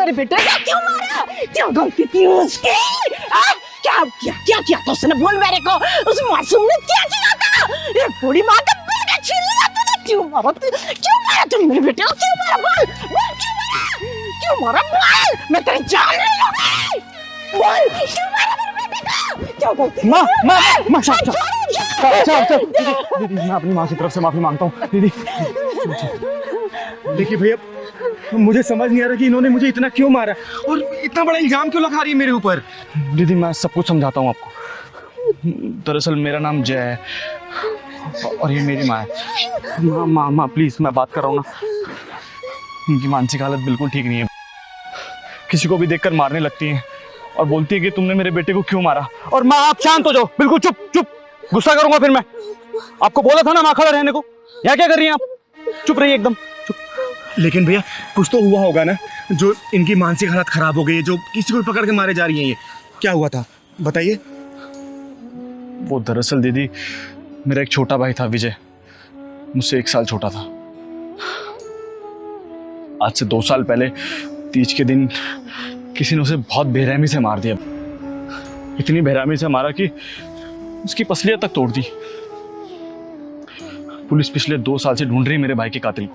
मेरे बेटे को क्यों मारा? क्यों गलती की उसकी? क्या किया तो उसने? बोल मेरे को, उस मासूम ने क्या किया था? ये बूढ़ी माँ का बेटा छीन लिया तूने। क्यों मारा तुम मेरे बेटे को? क्यों मारा? बोल क्यों मारा? बोल, मैं तेरी जान ले लूंगी। बोल क्यों मारा मेरे बेटे को? क्या गलती? माँ दीदी, मैं अपनी माँ की तरफ से माफी मांगता हूँ दीदी। देखिए भैया, मुझे समझ नहीं आ रहा कि इन्होंने मुझे इतना क्यों मारा और इतना बड़ा इल्जाम क्यों लगा रही है मेरे ऊपर। दीदी मैं सब कुछ समझाता हूँ आपको। दरअसल मेरा नाम जय है और ये मेरी माँ है। माँ प्लीज, मैं बात कर रहा हूँ ना। इनकी मानसिक हालत बिल्कुल ठीक नहीं है। किसी को भी देखकर मारने लगती है और बोलती है कि तुमने मेरे बेटे को क्यों मारा। और माँ आप शांत हो जाओ, बिल्कुल चुप। गुस्सा करूंगा फिर मैं। आपको बोला था ना माँ खड़ा रहने को। यहाँ क्या कर रही हैं आप? चुप रहिए एकदम चुप। लेकिन भैया कुछ तो हुआ होगा ना, जो इनकी मानसिक हालत खराब हो गई है, जो किसी को पकड़ के मारे जा रही हैं। ये क्या हुआ था बताइए। वो दरअसल दीदी, मेरा एक छोटा भाई था विजय, मुझसे 1 साल छोटा था। आज से 2 साल पहले तीज के दिन किसी ने उसे बहुत बेरहमी से मार दिया। इतनी बेरहमी से मारा कि उसकी पसलियां तक तोड़ दी। पुलिस पिछले 2 साल से ढूंढ रही मेरे भाई के कातिल को,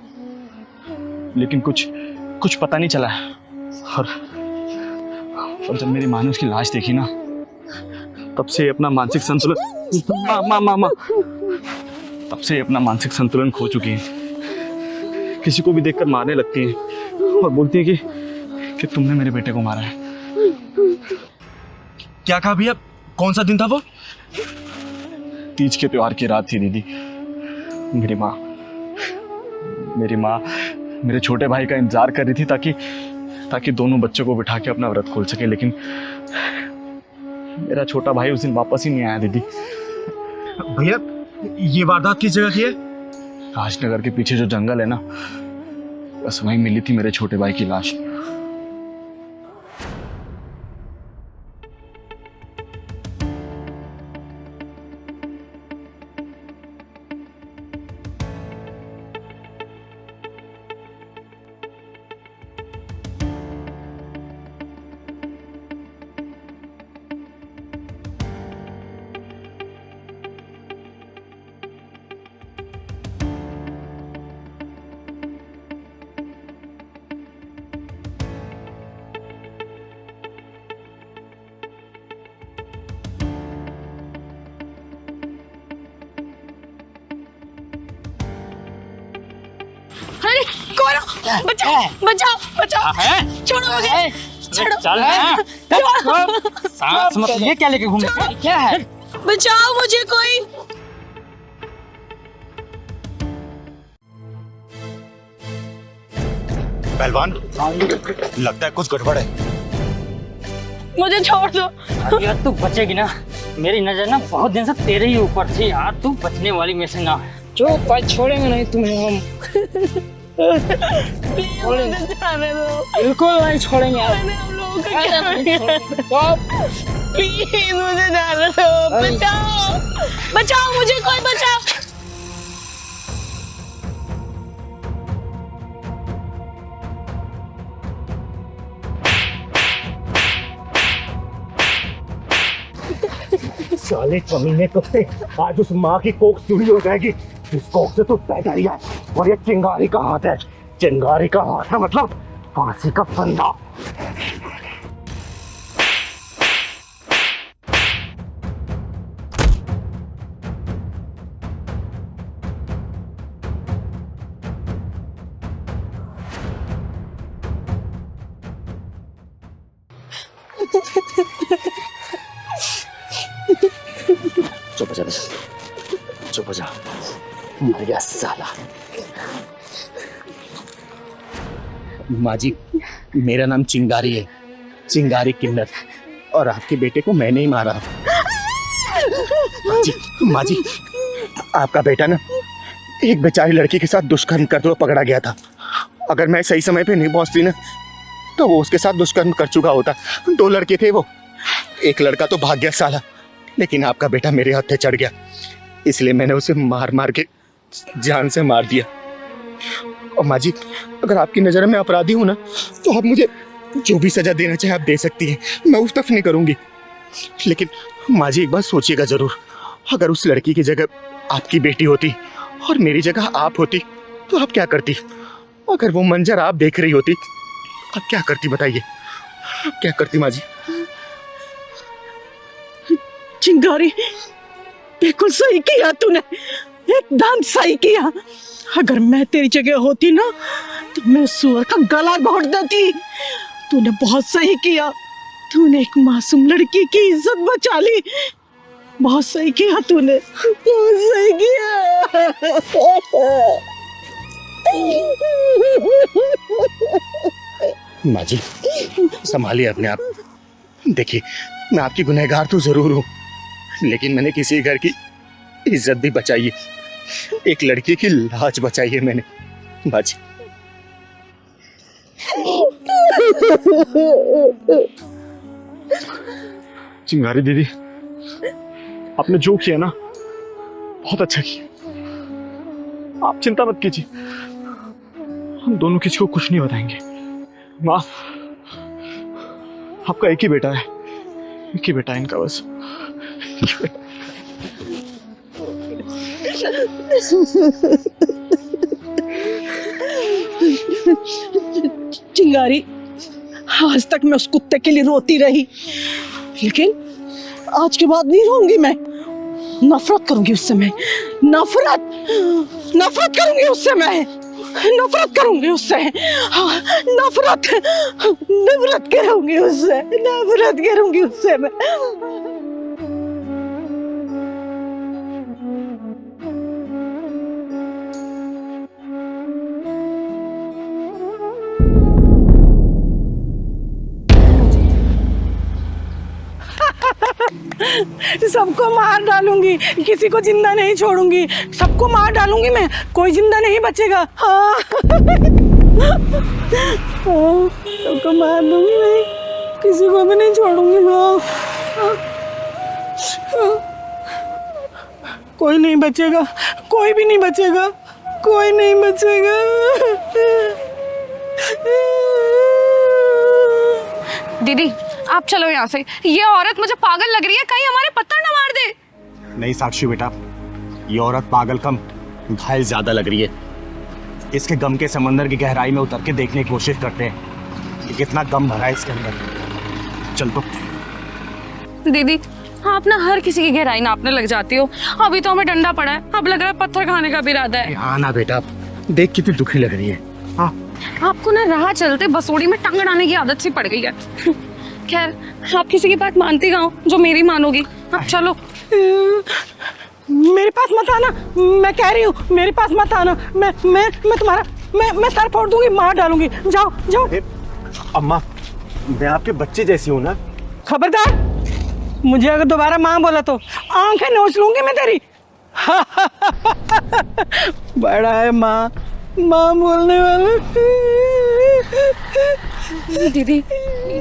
लेकिन कुछ पता नहीं चला है। और जब मेरी माँ ने उसकी लाश देखी ना, तब से अपना मानसिक संतुलन माँ तब से अपना मानसिक संतुलन खो चुकी है। किसी को भी देखकर मारने लगती है और बोलती है कि तुमने मेरे बेटे को मारा है। क्या कहा भैया? कौन सा दिन था वो? तीज के त्योहार की रात थी दीदी। मेरी माँ मेरे छोटे भाई का इंतजार कर रही थी ताकि दोनों बच्चों को बिठा के अपना व्रत खोल सके, लेकिन मेरा छोटा भाई उस दिन वापस ही नहीं आया दीदी। भैया ये वारदात किस जगह की है? राजनगर के पीछे जो जंगल है ना, बस वहीं मिली थी मेरे छोटे भाई की लाश। अरे कौन? बचाओ छोड़ो मुझे, चल सांस मत ले। क्या लेके घूम रहे हो? क्या है? बचाओ मुझे कोई। पहलवान, लगता है कुछ गड़बड़ है। मुझे छोड़ दो। यार तू बचेगी ना, मेरी नजर ना बहुत दिन से तेरे ही ऊपर थी यार, तू बचने वाली में से ना। जो पर छोड़ेंगे नहीं तुम्हें हम। बिल्कुल नहीं छोड़ेंगे आप। प्लीज मुझे जाने दो। बचाओ मुझे, कोई बचाओ। साले कमीने कुत्ते, आज उस माँ की कोख चूरी हो जाएगी। इस कोख से तू पैदा ही है और ये चिंगारी का हाथ है। चिंगारी का हाथ है मतलब फांसी का फंदा। चुप हो जा, मर गया साला। माँ जी, मेरा नाम चिंगारी है, चिंगारी किन्नर, और आपके बेटे को मैंने ही मारा। माँ जी, आपका बेटा ना एक बेचारी लड़की के साथ दुष्कर्म करते हुए पकड़ा गया था। अगर मैं सही समय पे नहीं पहुंचती ना, तो वो उसके साथ दुष्कर्म कर चुका होता। 2 लड़के थे वो, एक लड़का तो भाग गया साला, लेकिन आपका बेटा मेरे हत्थे चढ़ गया, इसलिए मैंने उसे मार मार के जान से मार दिया। और माँ जी, अगर आपकी नज़र में अपराधी हूँ ना, तो आप मुझे जो भी सजा देना चाहे आप दे सकती हैं, मैं उस तरफ नहीं करूंगी। लेकिन माँ जी एक बात सोचिएगा जरूर, अगर उस लड़की की जगह आपकी बेटी होती और मेरी जगह आप होती तो आप क्या करती? अगर वो मंजर आप देख रही होती आप क्या करती बताइए? आप क्या करती माँ जी? चिंगारी, बिल्कुल सही किया तूने, एकदम सही किया। अगर मैं तेरी जगह होती ना तो मैं उस सुअर का गला घोट देती। तूने बहुत सही किया, तूने एक मासूम लड़की की इज्जत बचा ली। बहुत सही किया तूने, बहुत सही किया। माँ जी संभालिए अपने आप। देखिए मैं आपकी गुनहगार तो जरूर हूँ, लेकिन मैंने किसी घर की इज्जत भी बचाई है, एक लड़की की लाज बचाई है मैंने माँ जी। चिंगारी दीदी, आपने जो किया ना बहुत अच्छा किया। आप चिंता मत कीजिए, हम दोनों किसी को कुछ नहीं बताएंगे। माँ, आपका एक ही बेटा है, एक ही बेटा है इनका बस। चिंगारी, आज तक मैं उस कुत्ते के लिए रोती रही, लेकिन आज के बाद नहीं रोऊंगी मैं। नफरत करूंगी उससे मैं, नफरत करूंगी उससे मैं, नफरत करूंगी उससे। हाँ, नफरत करूंगी उससे, नफरत करूंगी उससे मैं। सबको मार डालूंगी, किसी को जिंदा नहीं छोड़ूंगी, सबको मार डालूंगी मैं, कोई जिंदा नहीं बचेगा। हाँ सबको मार दूंगी मैं, किसी को भी नहीं छोड़ूंगी मैं। कोई नहीं बचेगा, कोई भी नहीं बचेगा, कोई नहीं बचेगा। दीदी आप चलो यहाँ से, ये औरत मुझे पागल लग रही है, कहीं हमारे पत्थर न मार दे। नहीं साक्षी बेटा, ये औरत पागल कम घायल ज्यादा लग रही है। इसके गम के समंदर की गहराई में उतर के देखने की कोशिश करते हैं कि कितना गम भरा है इसके अंदर। चल तो। दीदी आप ना हर किसी की गहराई नापने लग जाती हो। अभी तो हमें डंडा पड़ा है, अब लग रहा है पत्थर खाने का भी इरादा है। हाँ ना बेटा, देख कितनी दुखी लग रही है। हाँ आपको ना राह चलते बसोड़ी में टंग अड़ाने की आदत सी पड़ गई है। खैर आप किसी की बात मानती कहाँ हो जो मेरी मानोगी। अब चलो। मेरे पास मत आना, मैं कह रही हूँ मेरे पास मत आना। मैं तुम्हारा मैं सर फोड़ दूंगी, मार डालूंगी। जाओ जाओ। अम्मा मैं आपके बच्चे जैसी हूँ ना। खबरदार, मुझे अगर दोबारा माँ बोला तो आंखें नोच लूंगी मैं तेरी। बड़ा है माँ बोलने वाला। दीदी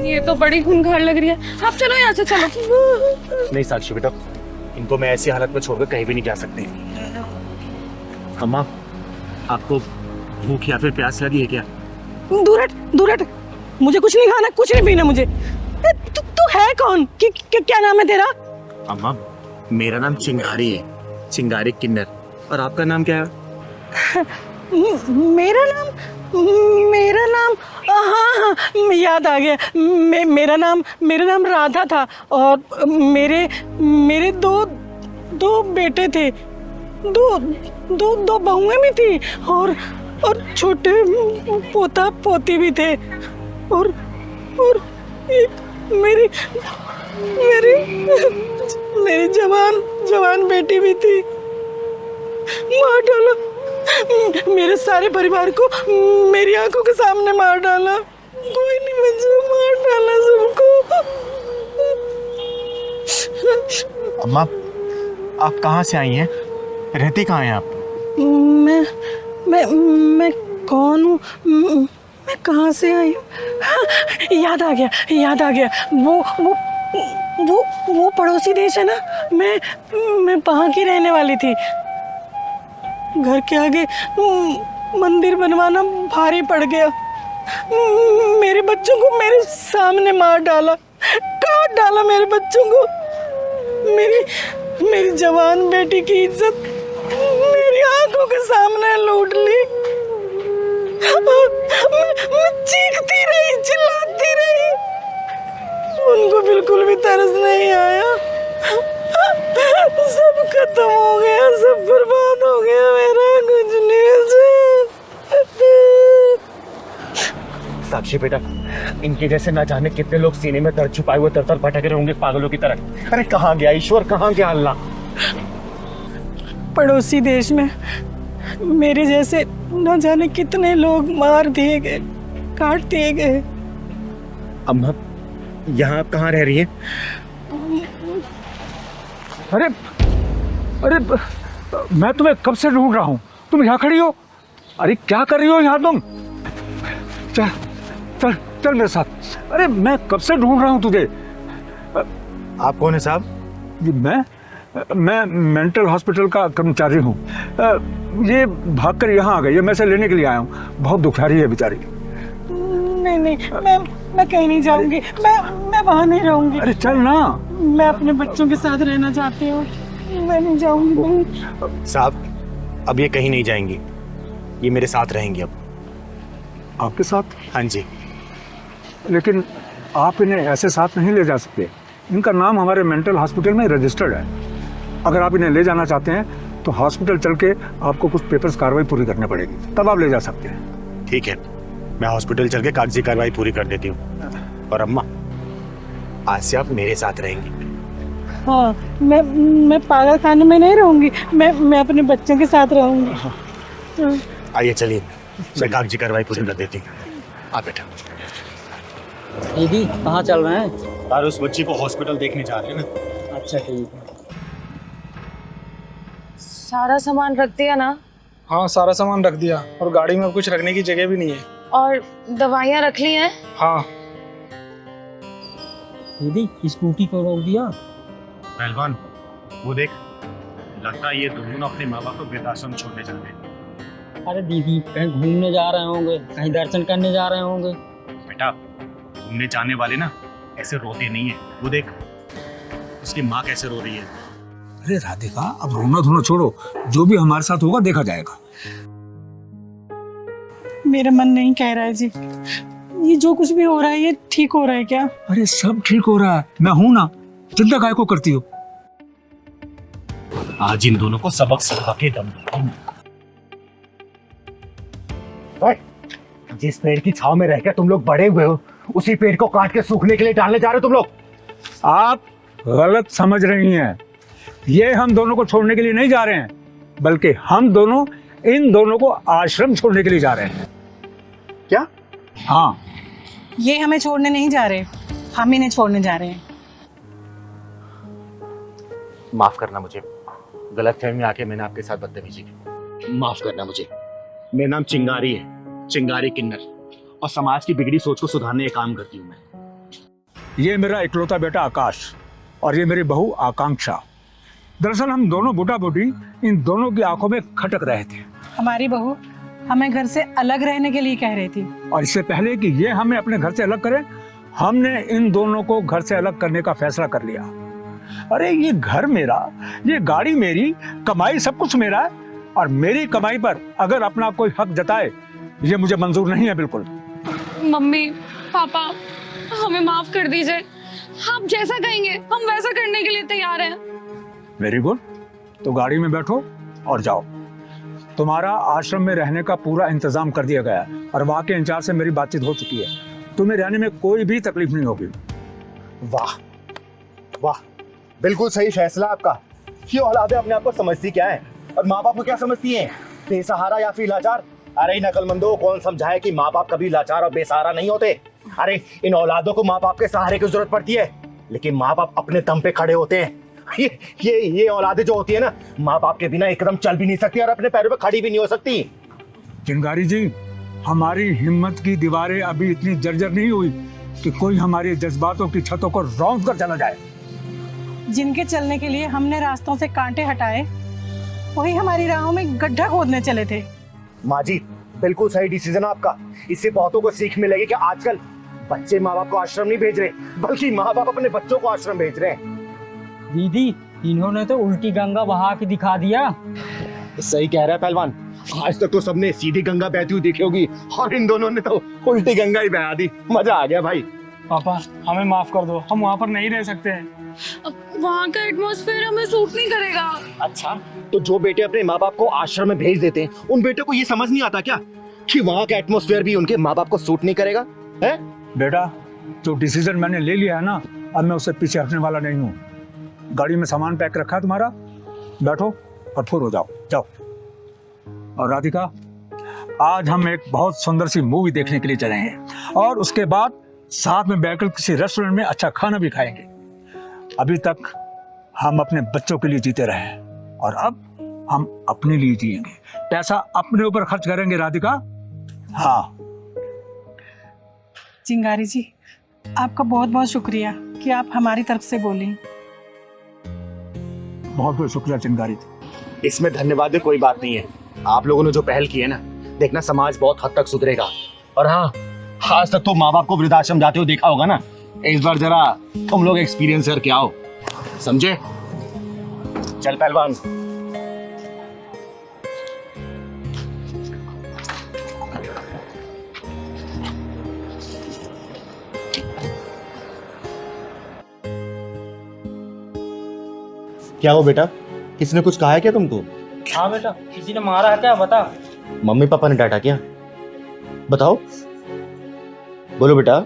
ये तो बड़ी खूंखार लग रही है, आप चलो यहाँ से, चलो। नहीं साक्षी बेटा, इनको मैं ऐसी हालत में छोड़कर कहीं भी नहीं जा सकते। अम्मा आपको भूख या फिर प्यास लगी है क्या? दूर हट, मुझे कुछ नहीं खाना, कुछ नहीं पीना मुझे। तू है कौन? क्या नाम है तेरा? अम्मा मेरा नाम चिंगारी है, चिंगारी किन्नर। और आपका नाम क्या है? मेरा नाम हाँ याद आ गया। मेरा नाम राधा था, और मेरे दो बेटे थे, दो बहुएं भी थी, और छोटे पोता पोती भी थे, और एक मेरी जवान बेटी भी थी। मार डाला मेरे सारे परिवार को, मेरी आंखों के सामने मार डाला। कोई नहीं बचा, मार डाला सबको। अम्मा आप कहाँ से आई हैं? रहती कहाँ हैं आप? मैं कौन हूँ? मैं कहाँ से आई हूँ? हाँ, याद आ गया। वो पड़ोसी देश है ना, मैं वहाँ की रहने वाली थी। घर के आगे मंदिर बनवाना भारी पड़ गया, मेरे बच्चों को मेरे सामने मार डाला, काट डाला मेरे बच्चों को। मेरी जवान बेटी की इज्जत मेरी आंखों के सामने लूट ली। मैं चीखती रही, चिल्लाती रही, उनको बिल्कुल भी तरस नहीं आया। सब खत्म हो गया, सब बर्बाद हो गया, मेरा कुछ नहीं बचा। साक्षी बेटा, इनके जैसे ना जाने कितने लोग सीने में दर्द छुपाए हुए तर भटक रहे होंगे पागलों की तरह। अरे कहाँ गया ईश्वर, कहाँ गया अल्लाह? पड़ोसी देश में मेरे जैसे न जाने कितने लोग मार दिए गए, काट दिए गए। अम्मा, यहाँ आप कहाँ रह रही हैं? अरे अरे मैं तुम्हें कब से ढूंढ रहा हूँ, तुम यहाँ खड़ी हो। अरे क्या कर रही हो यहाँ तुम? चल चल चल मेरे साथ। अरे मैं कब से ढूंढ रहा हूँ तुझे। आप कौन है साहब? ये मैं मेंटल हॉस्पिटल का कर्मचारी हूँ। ये भागकर यहाँ आ गई है, मैं इसे लेने के लिए आया हूँ। बहुत दुखियारी है बेचारी। नहीं, मैं कहीं नहीं जाऊंगी, मैं वहाँ नहीं रहूंगी। अरे चल ना। मैं अपने बच्चों के साथ रहना चाहती हूँ, मैं नहीं जाऊंगी। साहब, अब ये कहीं नहीं जाएंगी, ये मेरे साथ रहेंगी अब। आपके साथ? हाँ जी। लेकिन आप इन्हें ऐसे साथ नहीं ले जा सकते। इनका नाम हमारे मेंटल हॉस्पिटल में रजिस्टर्ड है। अगर आप इन्हें ले जाना चाहते हैं तो हॉस्पिटल चल के आपको कुछ पेपर्स कार्रवाई पूरी करनी पड़ेगी, तब आप ले जा सकते हैं। ठीक है, मैं हॉस्पिटल चल के कागजी कार्रवाई पूरी कर देती हूँ। और अम्मा, आज से आप मेरे साथ रहेंगी। हाँ, मैं पागल खाने में नहीं रहूंगी, मैं अपने बच्चों के साथ रहूंगी। आइए चलिए, मैं कागजी कार्रवाई पूरी कर देती हूँ। आप बेटा। दीदी कहाँ चल रहे हैं? यार उस बच्ची को हॉस्पिटल देखने जा रहे हैं ना। अच्छा ठीक है। सारा सामान रख दिया ना? हाँ, सारा सामान रख दिया, और गाड़ी में अब कुछ रखने की जगह भी नहीं है। और दवाइयाँ रख ली हैं? हाँ। दीदी स्कूटी को रोक दिया। पहलवान, वो देख, लगता है ये दोनों अपने माँ बाप को वृद्धाश्रम छोड़ने जा रहे हैं। अरे दीदी कहीं घूमने जा रहे होंगे, कहीं दर्शन करने जा रहे होंगे। बेटा, घूमने जाने वाले ना ऐसे रोते नहीं है। वो देख, उसकी माँ कैसे रो रही है। अरे राधिका, अब रोना धोना छोड़ो, जो भी हमारे साथ होगा देखा जाएगा। मेरा मन नहीं कह रहा है जी, ये जो कुछ भी हो रहा है ये ठीक हो रहा है क्या? अरे सब ठीक हो रहा है, मैं हूं ना, चिंता काहे को करती हो। आज इन दोनों को सबक सिखा के दम दूंगा। जिस पेड़ की छाव में रहकर तुम लोग बड़े हुए हो, उसी पेड़ को काट के सूखने के लिए डालने जा रहे हो तुम लोग। आप गलत समझ रही हैं। ये हम दोनों को छोड़ने के लिए नहीं जा रहे हैं, बल्कि हम दोनों इन दोनों को आश्रम छोड़ने के लिए जा रहे हैं। क्या? हाँ। ये हमें छोड़ने नहीं जा रहे, हम इन्हें छोड़ने जा रहे हैं। माफ करना मुझे, गलतफहमी में आके मैंने आपके साथ बदतमीजी की। माफ करना मुझे। मेरा नाम चिंगारी है, चिंगारी किन्नर, और समाज की बिगड़ी सोच को सुधारने का काम करती हूँ मैं। ये मेरा इकलौता बेटा आकाश और ये मेरी बहू आकांक्षा। दरअसल हम दोनों बूढ़ा बूढ़ी इन दोनों की आंखों में खटक रहे थे। हमारी बहू हमें घर से अलग रहने के लिए कह रही थी, और इससे पहले कि ये हमें अपने घर से अलग करें, हमने इन दोनों को घर से अलग करने का फैसला कर लिया। अरे ये घर मेरा, ये गाड़ी मेरी, कमाई सब कुछ मेरा है, और मेरी कमाई पर अगर अपना कोई हक जताए, ये मुझे मंजूर नहीं है बिल्कुल। मम्मी पापा हमें माफ कर दीजिए, आप जैसा कहेंगे हम वैसा करने के लिए तैयार हैं। वेरी गुड, तो गाड़ी में बैठो और जाओ। तुम्हारा आश्रम में रहने का पूरा इंतजाम कर दिया गया है, और वहाँ के इंचार्ज से मेरी बातचीत हो चुकी है। तुम्हें रहने में कोई भी तकलीफ नहीं होगी। वाह वाह, बिल्कुल सही फैसला आपका। ये औलादे अपने आप को समझती क्या है, और माँ बाप को क्या समझती हैं? बेसहारा या फिर लाचार। अरे नकलमंदों, कौन समझाए कि माँ बाप कभी लाचार और बेसहारा नहीं होते। अरे इन औलादों को माँ बाप के सहारे की जरूरत पड़ती है, लेकिन माँ बाप अपने दम पे खड़े होते हैं। ये औलादे जो होती है ना, माँ बाप के बिना एकदम चल भी नहीं सकती और अपने पैरों पे खड़ी भी नहीं हो सकती। चिंगारी जी, हमारी हिम्मत की दीवारें अभी इतनी जर्जर नहीं हुई कि कोई हमारे जज्बातों की छतों को रौंद कर चला जाए। जिनके चलने के लिए हमने रास्तों से कांटे हटाए, वही हमारी राहों में गड्ढा खोदने चले थे। माँ जी, बिल्कुल सही डिसीजन आपका। इससे बहुतों को सीख मिलेगी कि आजकल बच्चे माँ बाप को आश्रम नहीं भेज रहे, बल्कि माँ बाप अपने बच्चों को आश्रम भेज रहे हैं। दीदी इन्होंने तो उल्टी गंगा बहा के दिखा दिया। सही कह रहा है पहलवान, आज तक तो सबने सीधी गंगा बहती हुई देखी होगी और इन दोनों ने तो उल्टी गंगा ही बहा दी। मजा आ गया भाई। पापा हमें माफ कर दो, हम वहाँ पर नहीं रह सकते हैं। वहाँ का एटमॉस्फेयर हमें सूट नहीं करेगा। अच्छा, तो जो बेटे अपने माँ बाप को आश्रम में भेज देते हैं, उन बेटे को ये समझ नहीं आता क्या कि वहाँ का एटमॉस्फेयर भी उनके माँ बाप को सूट नहीं करेगा? है बेटा, जो डिसीजन मैंने ले लिया है ना, अब मैं उससे पीछे हटने वाला नहीं हूँ। गाड़ी में सामान पैक रखा है तुम्हारा, बैठो और फुर हो जाओ, जाओ। और राधिका, आज हम एक बहुत सुंदर सी मूवी देखने के लिए चले हैं और उसके बाद साथ में बैठकर किसी रेस्टोरेंट में अच्छा खाना भी खाएंगे। अभी तक हम अपने बच्चों के लिए जीते रहे हैं और अब हम अपने लिए जिएंगे। पैसा अपने ऊपर खर्च करेंगे राधिका। हाँ चिंगारी जी, आपका बहुत बहुत शुक्रिया कि आप हमारी तरफ से बोली। बहुत बहुत शुक्रिया चिंगारी जी। इसमें धन्यवाद की कोई बात नहीं है। आप लोगों ने जो पहल की है ना, देखना समाज बहुत हद तक सुधरेगा। और हाँ, आज तक तो माँ बाप को वृद्धाश्रम जाते हुए देखा होगा ना, इस बार जरा तुम लोग एक्सपीरियंस करके आओ, समझे? चल पहलवान। क्या हो बेटा, किसने कुछ कहा है क्या तुमको? हाँ बेटा, किसी ने मारा है क्या, बता। मम्मी पापा ने डांटा क्या? बताओ, बोलो बेटा।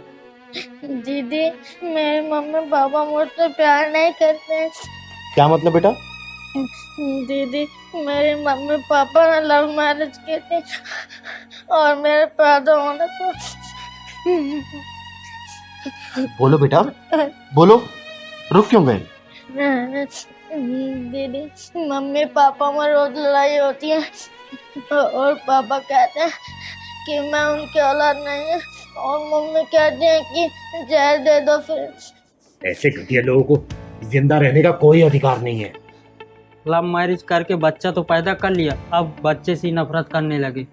दीदी, मेरे मम्मी पापा मुझसे प्यार नहीं करते हैं। क्या मतलब बेटा? दीदी, मेरे मम्मी पापा ने लव मैरिज की थी और मेरे पैदा होने पर। बोलो बेटा, बोलो, रुक क्यों गए? दीदी, मम्मी पापा में रोज लड़ाई होती है और पापा कहते हैं कि मैं उनकी औलाद नहीं है और मम्मी कहती है कि जहर दे दो। फिर ऐसे घटिया लोगों को जिंदा रहने का कोई अधिकार नहीं है। लव मैरिज करके बच्चा तो पैदा कर लिया, अब बच्चे से नफरत करने लगे।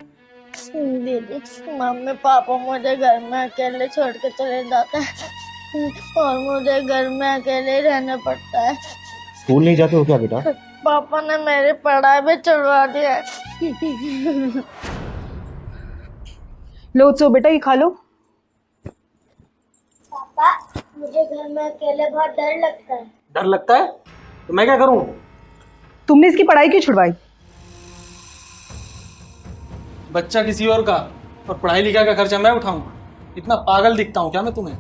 दीदी, मम्मी पापा मुझे घर में अकेले छोड़ के चले जाते हैं और मुझे घर में अकेले रहना पड़ता है। स्कूल नहीं जाते हो क्या बेटा? पापा ने मेरी पढ़ाई भी छुड़वा दिया है। लो तो बेटा, ये खा लो। पापा, मुझे घर में अकेले बहुत डर लगता है। डर लगता है तो मैं क्या करूं? तुमने इसकी पढ़ाई क्यों छुड़वाई? बच्चा किसी और का और पढ़ाई लिखाई का खर्चा मैं उठाऊं? इतना पागल दिखता हूं क्या मैं तुम्हें?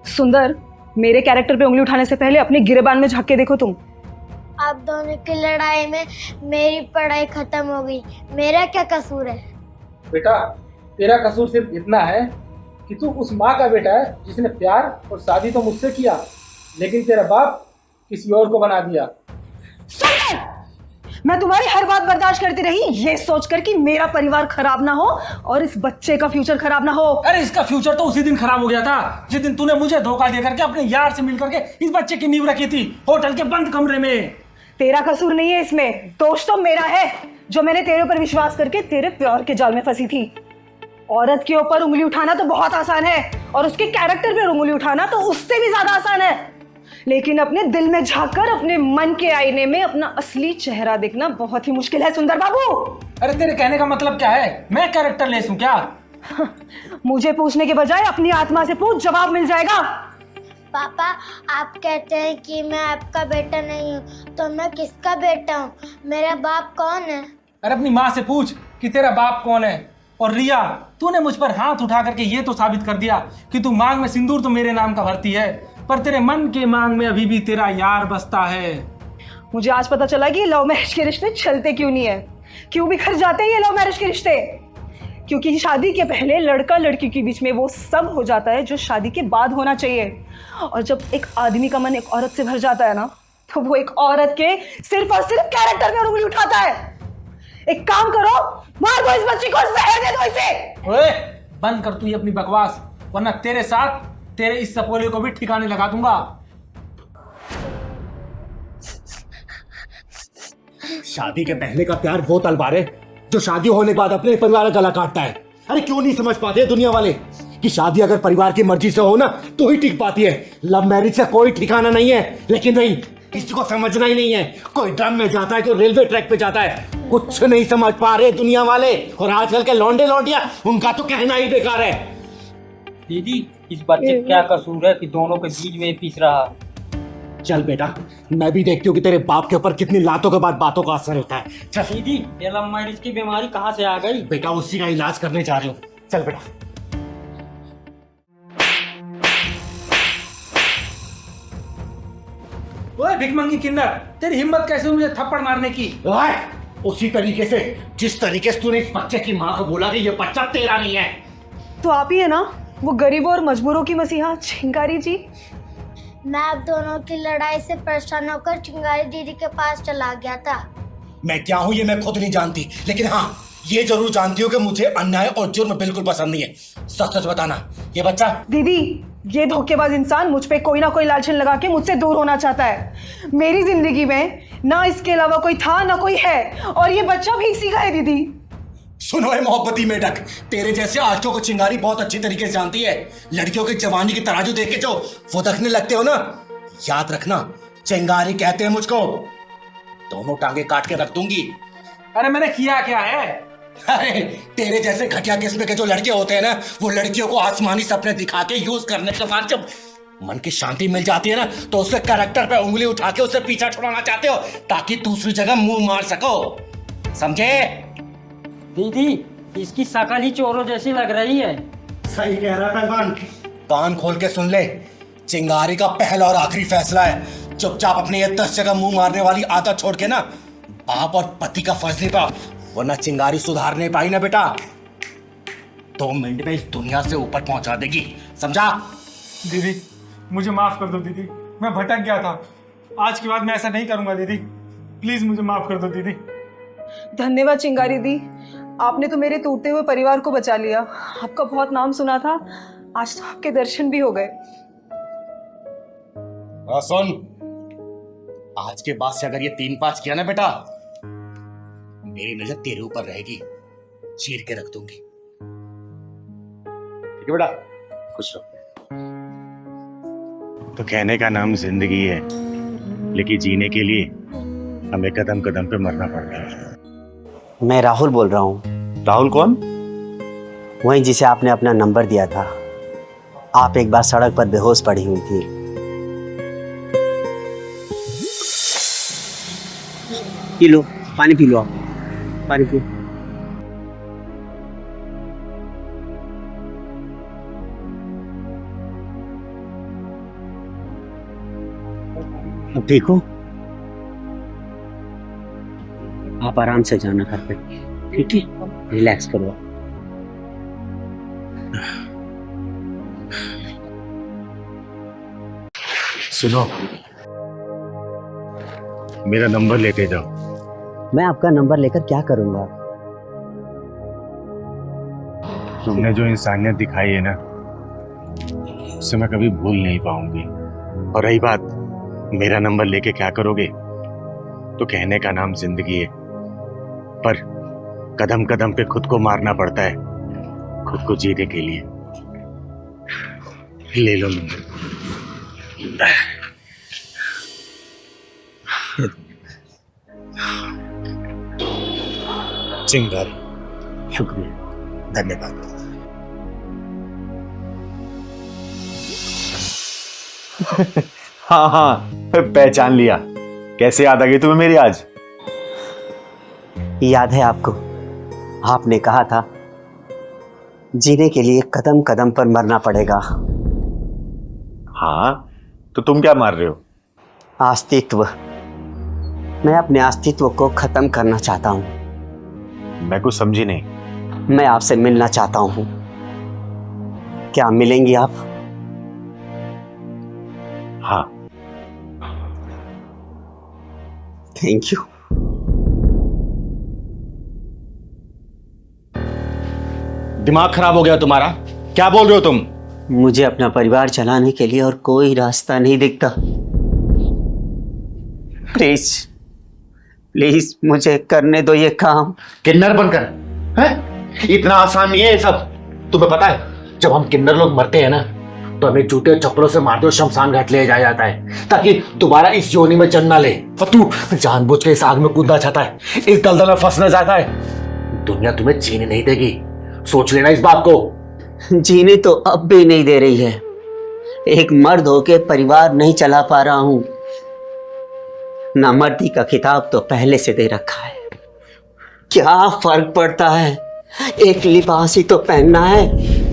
सुंदर, मेरे कैरेक्टर पे उंगली उठाने से पहले अपने गिरेबान में झांक के देखो तुम। आप दोनों की लड़ाई में मेरी पढ़ाई खत्म हो गई, मेरा क्या कसूर है? बेटा, तेरा कसूर सिर्फ इतना है कि तू उस माँ का बेटा है जिसने प्यार और शादी तो मुझसे किया, लेकिन तेरा बाप किसी और को बना दिया। मैं तुम्हारी हर बात बर्दाश्त करती रही, ये सोचकर कि मेरा परिवार खराब ना हो और इस बच्चे का फ्यूचर खराब ना हो। अरे इसका फ्यूचर तो उसी दिन खराब हो गया था जिस दिन तूने मुझे धोखा दे करके अपने यार से मिल करके इस बच्चे की नींव रखी थी होटल के बंद कमरे में। तेरा कसूर नहीं है इसमें, दोष तो मेरा है जो मैंने तेरे ऊपर विश्वास करके तेरे प्यार के जाल में फंसी थी। औरत के ऊपर उंगली उठाना तो बहुत आसान है और उसके कैरेक्टर पर उंगली उठाना तो उससे भी ज्यादा आसान है, लेकिन अपने दिल में झांककर अपने मन के आईने में अपना असली चेहरा देखना बहुत ही मुश्किल है सुंदर बाबू। अरे तेरे कहने का मतलब क्या है? मैं कैरेक्टर लेस हूं क्या? मुझे पूछने के बजाय अपनी आत्मा से पूछ, जवाब मिल जाएगा। पापा, आप कहते हैं कि मैं आपका बेटा नहीं हूँ, तो मैं किसका बेटा हूँ? मेरा बाप कौन है? अरे अपनी माँ से पूछ कि तेरा बाप कौन है। और रिया, तूने मुझ पर हाथ उठा करके ये तो साबित कर दिया कि तू मांग में सिंदूर तो मेरे नाम का भरती है, पर तेरे मन के मांग में अभी भी तेरा यार बसता है। मुझे आज पता चला कि लव मैरिज के रिश्ते चलते क्यों नहीं है, क्यों बिखर जाते हैं ये लव मैरिज के रिश्ते। क्योंकि शादी के पहले लड़का लड़की के बीच में वो सब हो जाता है जो शादी के बाद होना चाहिए। और जब एक आदमी का मन एक औरत से भर जाता है ना, तो वो एक औरत के सिर्फ और सिर्फ कैरेक्टर में उंगली उठाता है। एक काम करो, मार दो इस बच्ची को, जहर दे दो इसे। ओए, बंद कर तू ये अपनी बकवास, वरना तेरे साथ तेरे इस सपोले को भी ठिकाने लगा दूंगा। शादी के पहले का प्यार वो तलवार है जो शादी होने के बाद अपने परिवार का गला काटता है। अरे क्यों नहीं समझ पाते दुनिया वाले कि शादी अगर परिवार की मर्जी से हो ना तो ही टिक पाती है। लव मैरिज का कोई ठिकाना नहीं है। लेकिन नहीं, किसी को समझना ही नहीं है। कोई ड्रम में जाता है, कोई रेलवे ट्रैक पे जाता है, कुछ नहीं समझ पा रहे दुनिया वाले। और आजकल के लौंडे लौंडिया, उनका तो कहना ही बेकार है। दीदी इस बच्चे का क्या कसूर है कि दोनों के बीच में पीस रहा? चल बेटा, मैं भी देखती हूँ कि तेरे बाप के ऊपर कितनी लातों के बाद बातों का असर होता है। चल दीदी ये लव मैरिज की बीमारी कहाँ से आ गई? बेटा, उसी का इलाज करने जा रहे हो। चल बेटा। ओए भिखमंगी किन्नर, तेरी हिम्मत कैसे हुई मुझे थप्पड़ मारने की? ओए, उसी तरीके से जिस तरीके से तूने इस बच्चे की माँ को बोला कि ये बच्चा तेरा नहीं है। तो आप ही है ना वो गरीबों और मजबूरों की मसीहा चिंगारी जी? मैं आप दोनों की लड़ाई से परेशान होकर चिंगारी दीदी के पास चला गया था। मैं क्या हूँ ये मैं खुद नहीं जानती, लेकिन हाँ ये जरूर जानती हूँ कि मुझे अन्याय और जुर्म बिल्कुल पसंद नहीं है। सच सच बताना, ये बच्चा। दीदी ये धोखेबाज इंसान मुझ पे कोई ना कोई लालचन लगा के मुझसे दूर होना चाहता है। मेरी जिंदगी में ना इसके अलावा कोई था ना कोई है, और ये बच्चा भी इसी का है। दीदी सुनो है मोहब्बती मेढक, तेरे जैसे आशिकों को चिंगारी बहुत अच्छी तरीके से जानती है। लड़कियों की जवानी की तराजू देख के जो वो दखने लगते हो ना, याद रखना चिंगारी कहते हैं मुझको। दोनों टांगे काट के रख दूंगी। अरे मैंने किया क्या है? अरे तेरे जैसे घटिया किस्म के जो लड़के होते हैं ना, वो लड़कियों को आसमानी सपने दिखा के यूज करने के बाद जब मन की शांति मिल जाती है ना, तो उसके कैरेक्टर पे उंगली उठा के उससे पीछा छुड़ाना चाहते हो ताकि दूसरी जगह मुंह मार सको। समझे? दीदी इसकी शकल ही चोरों जैसी लग रही है। सही कह रहा पहलवान। कान खोल के सुन ले, चिंगारी का पहला और आखिरी फैसला है। चुपचाप अपनी ये 10 जगह मुंह मारने वाली आदत छोड़ के ना बाप और पति का फर्ज निभा, वरना चिंगारी सुधार नहीं पाई ना बेटा 2 मिनट में इस दुनिया से ऊपर पहुंचा देगी। समझा? दीदी मुझे माफ कर दो दीदी, मैं भटक गया था। आज के बाद मैं ऐसा नहीं करूंगा दीदी, प्लीज मुझे माफ कर दो दीदी। धन्यवाद चिंगारी दी, आपने तो मेरे टूटते हुए परिवार को बचा लिया। आपका बहुत नाम सुना था, आज तो आपके दर्शन भी हो गए। सुन, आज के बाद से अगर ये 3-5 किया ना बेटा, मेरी नजर तेरे ऊपर रहेगी, चीर के रख दूंगी। ठीक है बेटा, खुश रहो। तो कहने का नाम जिंदगी है, लेकिन जीने के लिए हमें कदम कदम पे मरना पड़ता है। मैं राहुल बोल रहा हूँ। राहुल कौन? वही जिसे आपने अपना नंबर दिया था। आप एक बार सड़क पर बेहोश पड़ी हुई थी। पी लो, पानी पी लो, आप पानी पी। अब ठीक हो? आप आराम से जाना घर पे, ठीक है? रिलैक्स करो। सुनो, मेरा नंबर लेके जाओ। मैं आपका नंबर लेकर क्या करूंगा? तुमने जो इंसानियत दिखाई है ना, उससे मैं कभी भूल नहीं पाऊंगी। और रही बात मेरा नंबर लेके क्या करोगे, तो कहने का नाम जिंदगी है, पर कदम कदम पे खुद को मारना पड़ता है खुद को जीने के लिए। ले लो नंबर। चिंगारी। शुक्रिया, धन्यवाद। हाँ हाँ, पहचान लिया। कैसे याद आ गई तुम्हें मेरी आज? याद है आपको, आपने कहा था जीने के लिए कदम कदम पर मरना पड़ेगा। हाँ, तो तुम क्या मार रहे हो? अस्तित्व। मैं अपने अस्तित्व को खत्म करना चाहता हूँ। मैं कुछ समझी नहीं। मैं आपसे मिलना चाहता हूँ, क्या मिलेंगी आप? हाँ। Thank you. दिमाग खराब हो गया तुम्हारा? क्या बोल रहे हो तुम? मुझे अपना परिवार चलाने के लिए और कोई रास्ता नहीं दिखता। प्लीज प्लीज मुझे करने दो ये काम। किन्नर बनकर हैं? इतना आसान नहीं है ये सब। तुम्हें पता है जब हम किन्नर लोग मरते हैं ना तो हमें जूते चप्पलों से मारते हुए शमशान घाट ले जाया जाता है ताकि दोबारा इस योनि में जन्म ना ले। और तू जानबूझ के इस आग में कूदना चाहता है, इस दलदल में फंसना चाहता है। दुनिया तुम्हें जीने नहीं देगी, सोच लेना इस बात को। जीने तो अब भी नहीं दे रही है। एक मर्द होके परिवार नहीं चला पा रहा हूं। ना मर्दी का खिताब तो पहले से दे रखा है। क्या फर्क पड़ता है, एक लिबास ही तो पहनना है।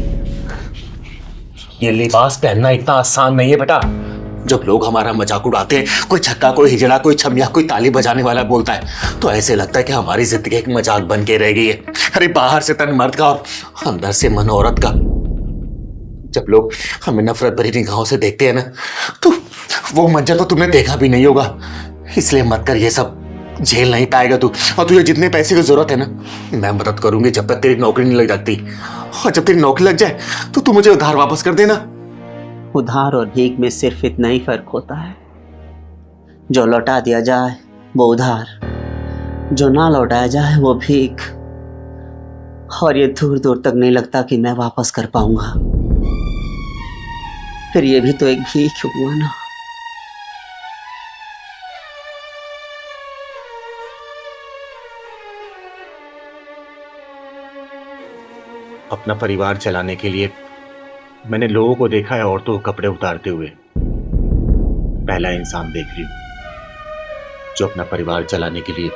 ये लिबास पहनना इतना आसान नहीं है बेटा। जब लोग हमारा मजाक उड़ाते हैं, कोई छक्का, कोई हिजड़ा, कोई छमिया, कोई ताली बजाने वाला बोलता है तो ऐसे लगता है कि हमारी जिंदगी एक मजाक बन के रह गई है। अरे बाहर से तन मर्द का और अंदर से मन औरत का। जब लोग हमें नफरत भरी निगाहों से देखते हैं ना तो वो मंजर तो तुमने देखा भी नहीं होगा। इसलिए मत कर ये सब, झेल नहीं पाएगा तू। और तुझे जितने पैसे की जरूरत है ना मैं मदद करूंगी जब तक तेरी नौकरी नहीं लग जाती। और जब तेरी नौकरी लग जाए तो तू मुझे उधार वापस कर देना। उधार और भीख में सिर्फ इतना ही फर्क होता है, जो लौटा दिया जाए वो उधार, जो ना लौटाया जाए वो भीख। और ये दूर दूर तक नहीं लगता कि मैं वापस कर पाऊंगा। फिर ये भी तो एक भीख हुआ ना। अपना परिवार चलाने के लिए मैंने लोगों को देखा है औरतों को कपड़े उतारते हुए। पहला इंसान देख रही हूं जो अपना परिवार चलाने के लिए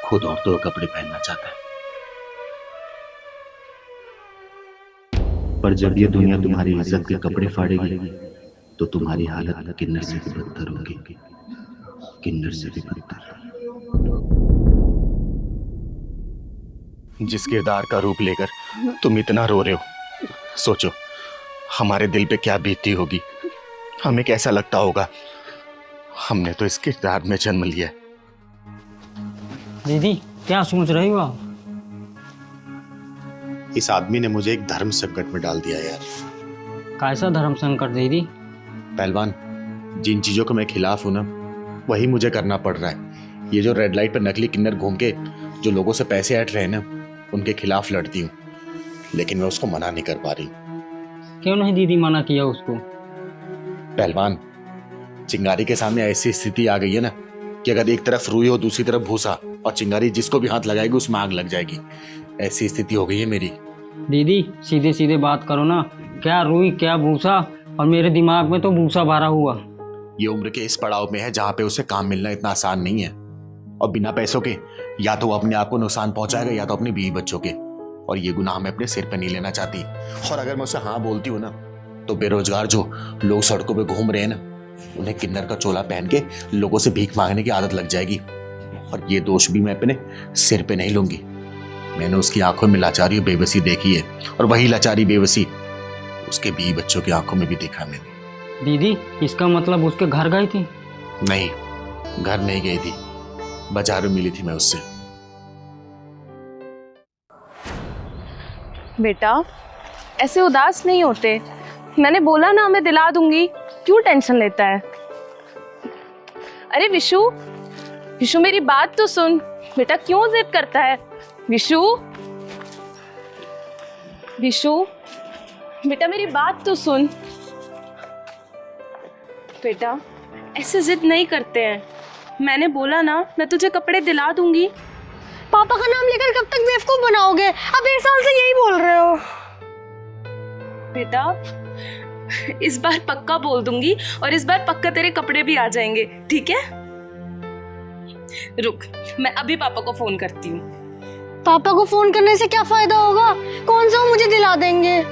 खुद औरतों को कपड़े पहनना चाहता है। पर जब ये दुनिया तुम्हारी इज्जत के कपड़े फाड़ेगी तो तुम्हारी हालत किन्नर से भी बदतर होगी, किन्नर से भी बदतर। जिस किरदार का रूप लेकर तुम इतना रो रहे हो, सोचो हमारे दिल पे क्या बीतती होगी, हमें कैसा लगता होगा। हमने तो इस किरदार में जन्म लिया है। दीदी क्या सोच रही हो आप? इस आदमी ने मुझे एक धर्म संकट में डाल दिया यार। कैसा धर्म संकट दीदी? पहलवान, जिन चीजों को मैं खिलाफ हूं ना वही मुझे करना पड़ रहा है। ये जो रेड लाइट पर नकली किन्नर घूम के जो लोगों से पैसे ऐंठ रहे हैं ना उनके खिलाफ लड़ती हूँ, लेकिन मैं उसको मना नहीं कर पा रही। क्यों नहीं दीदी मना किया उसको? पहलवान, चिंगारी के सामने ऐसी स्थिति आ गई है ना कि अगर एक तरफ रुई हो दूसरी तरफ भूसा, और चिंगारी जिसको भी हाथ लगाएगी उसमें आग लग जाएगी। ऐसी स्थिति हो गई है मेरी। दीदी सीधे सीधे बात करो ना, क्या रुई क्या भूसा, और मेरे दिमाग में तो भूसा भरा हुआ। ये उम्र के इस पड़ाव में है जहाँ पे उसे काम मिलना इतना आसान नहीं है, और बिना पैसों के या तो वो अपने आप को नुकसान पहुंचाएगा या तो अपने बीवी बच्चों के। और ये गुनाह मैं अपने सिर पे नहीं लेना चाहती। और अगर मैं उसे हाँ बोलती हूँ ना तो बेरोजगार जो लोग सड़कों पे घूम रहे हैं ना उन्हें किन्नर का चोला पहन के लोगों से भीख मांगने की आदत लग जाएगी। और ये दोष भी मैं अपने सिर पे नहीं लूंगी। मैंने उसकी आंखों में लाचारी और बेबसी देखी है, और वही लाचारी बेबसी उसके बीवी बच्चों की आंखों में भी देखा मैंने। दीदी इसका मतलब उसके घर गई थी? नहीं, घर नहीं गई थी, बाजार में मिली थी मैं उससे। बेटा ऐसे उदास नहीं होते, मैंने बोला ना मैं दिला दूंगी, क्यों टेंशन लेता है? अरे विशु, विशु मेरी बात तो सुन बेटा, क्यों जिद करता है? विशु, विशु बेटा मेरी बात तो सुन। बेटा ऐसे जिद नहीं करते हैं, मैंने बोला ना मैं तुझे कपड़े दिला दूंगी। पापा का नाम लेकर कब तक बेवकूफ बनाओगे? अब 1 साल से यही बोल रहे हो। बेटा इस बार पक्का बोल दूंगी, और इस बार पक्का तेरे कपड़े भी आ जाएंगे, ठीक है? रुक, मैं अभी पापा को फोन करती हूँ। पापा को फोन करने से क्या फायदा होगा? कौन सा मुझे दिला देंगे?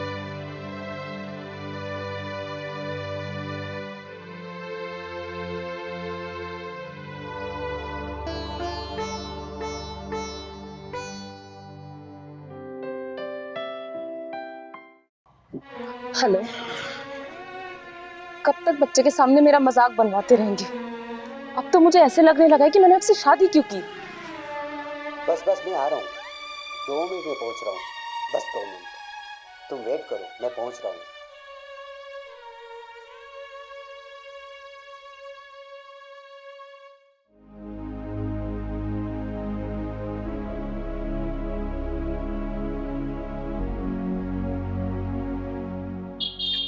हेलो, कब तक बच्चे के सामने मेरा मजाक बनवाते रहेंगे? अब तो मुझे ऐसे लगने लगा है कि मैंने आपसे शादी क्यों की। बस मैं आ रहा हूँ, 2 मिनट में पहुँच रहा हूँ, बस 2 मिनट, तुम वेट करो, मैं पहुँच रहा हूँ।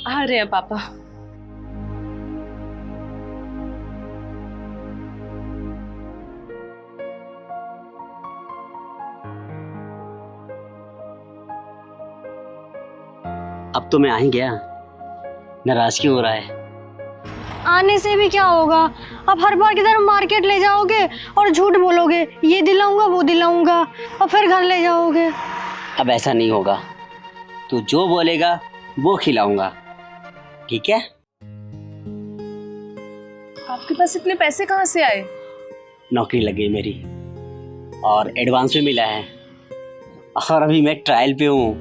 आ रहे हैं पापा। अब तो मैं आ ही गया, नाराज क्यों हो रहा है? आने से भी क्या होगा? अब हर बार की तरह मार्केट ले जाओगे और झूठ बोलोगे, ये दिलाऊंगा वो दिलाऊंगा, और फिर घर ले जाओगे। अब ऐसा नहीं होगा, तू जो बोलेगा वो खिलाऊंगा, ठीक है? आपके पास इतने पैसे कहाँ से आए? नौकरी लगी मेरी और एडवांस भी मिला है, और अभी मैं ट्रायल पे हूँ,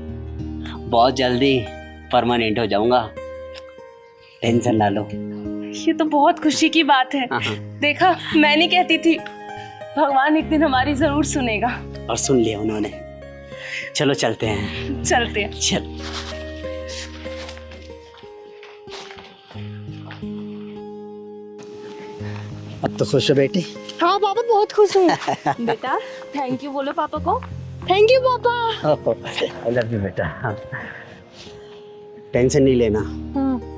बहुत जल्दी परमानेंट हो जाऊंगा, टेंशन ना लो। ये तो बहुत खुशी की बात है। देखा, मैं नहीं कहती थी, भगवान एक दिन हमारी जरूर सुनेगा। और सुन लिया उन्होंने। चलो चलते हैं। चलते हैं। चल। अब तो खुश हो बेटी? हाँ पापा, बहुत खुश हूँ। बेटा थैंक यू बोलो पापा को। थैंक यू पापा। आई लव यू बेटा। टेंशन नहीं लेना,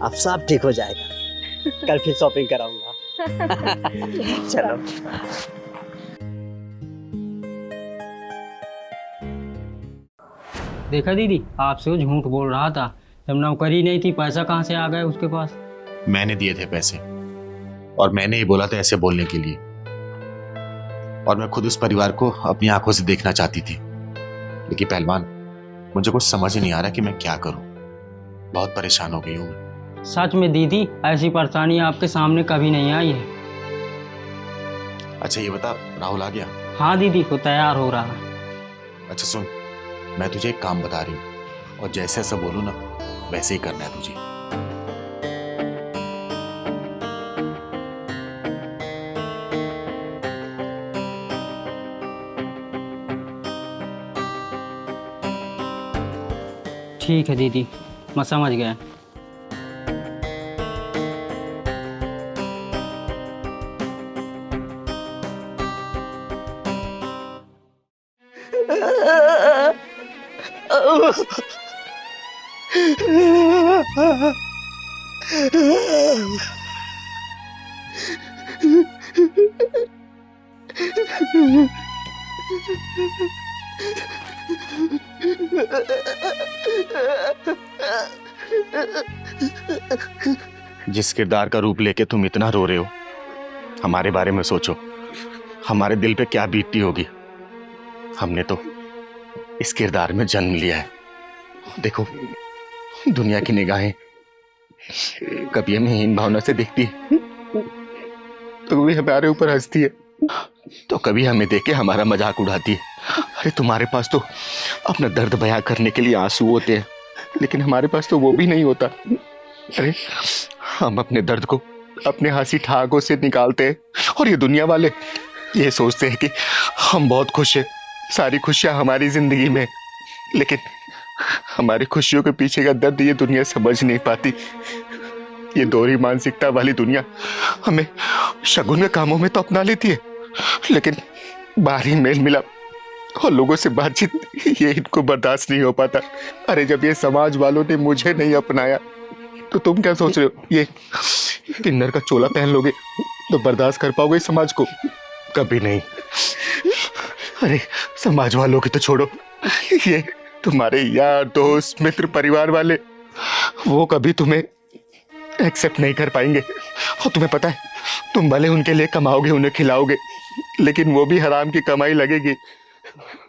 अब सब ठीक हो जाएगा, कल फिर शॉपिंग कराऊंगा। चलो। देखा दीदी, आपसे वो झूठ बोल रहा था, जब नौकरी नहीं थी पैसा कहाँ से आ गया उसके पास? मैंने दिए थे पैसे और मैंने ही बोला था ऐसे बोलने के लिए, और मैं खुद उस परिवार को अपनी आंखों से देखना चाहती थी, लेकिन पहलवान मुझे कुछ समझ ही नहीं आ रहा कि मैं क्या करूं। बहुत परेशान हो गई हूं मैं। सच में दीदी, ऐसी परेशानी आपके सामने कभी नहीं आई है। अच्छा ये बता, राहुल आ गया? हाँ दीदी, वो तैयार हो रहा है। अच्छा सुन, मैं तुझे एक काम बता रही हूँ, और जैसे ऐसा बोलूँ ना वैसे ही करना है तुझे। ठीक है दीदी, मैं समझ गया। जिस किरदार का रूप लेके तुम इतना रो रहे हो, हमारे बारे में सोचो, हमारे दिल पे क्या बीतती होगी। हमने तो इस किरदार में जन्म लिया है। देखो, दुनिया की निगाहें कभी हमें हीन भावना से देखती है, तो कभी हमारे ऊपर हंसती है, तो कभी हमें देख के हमारा मजाक उड़ाती है। अरे तुम्हारे पास तो अपना दर्द बयां करने के लिए आंसू होते हैं, लेकिन हमारे पास तो वो भी नहीं होता। अरे हम अपने दर्द को अपने हंसी ठहाकों से निकालते हैं, और ये दुनिया वाले ये सोचते हैं कि हम बहुत खुश हैं, सारी खुशियां हमारी जिंदगी में, लेकिन हमारी खुशियों के पीछे का दर्द ये दुनिया समझ नहीं पाती। ये दोहरी मानसिकता वाली दुनिया हमें शगुन के कामों में तो अपना लेती है, लेकिन बाहरी मेल मिलाप और लोगों से बातचीत ये इनको बर्दाश्त नहीं हो पाता। अरे जब ये समाज वालों ने मुझे नहीं अपनाया, तो तुम क्या सोच रहे हो, ये किन्नर का चोला पहन लोगे तो बर्दाश्त कर पाओगे समाज को? कभी नहीं। अरे समाज वालों की तो छोड़ो, ये तुम्हारे यार दोस्त मित्र परिवार वाले, वो कभी तुम्हें एक्सेप्ट नहीं कर पाएंगे। और तुम्हें पता है, तुम भले उनके लिए कमाओगे, उन्हें खिलाओगे, लेकिन वो भी हराम की कमाई लगेगी।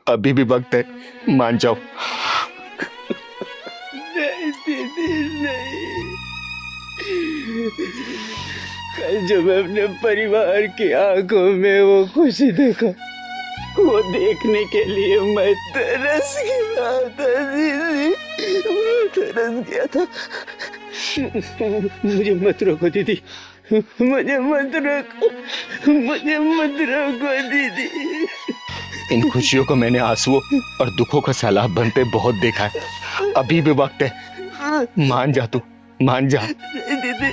अभी भी वक्त है, मान जाओ। नहीं दीदी नहीं, कल जब मैं अपने परिवार की आंखों में वो खुशी देखा, वो देखने के लिए मैं तरस गया था दीदी, मैं तरस गया था। मुझे मत रोको दीदी, मुझे मत रोको, मुझे मत रोको दीदी। इन खुशियों को मैंने आंसुओं और दुखों का सैलाब बनते बहुत देखा है। अभी भी वक्त है, मान जा, तू मान जा। दीदी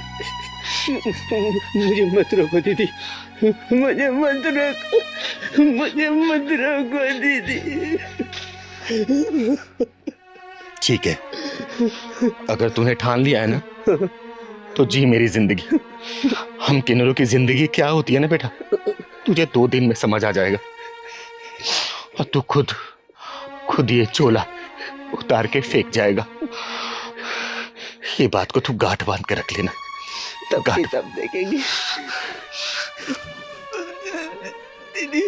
मुझे मत रोको दीदी, मुझे मत रोको, मुझे मत रोको दीदी। ठीक है, अगर तूने ठान लिया है ना तो जी मेरी जिंदगी। हम किन्नरों की जिंदगी क्या होती है ना बेटा, तुझे 2 दिन में समझ आ जाएगा। और तू खुद ये चोला उतार के फेंक जाएगा। ये बात को तू गांठ बांध के रख लेना। तब देखेंगे। दीदी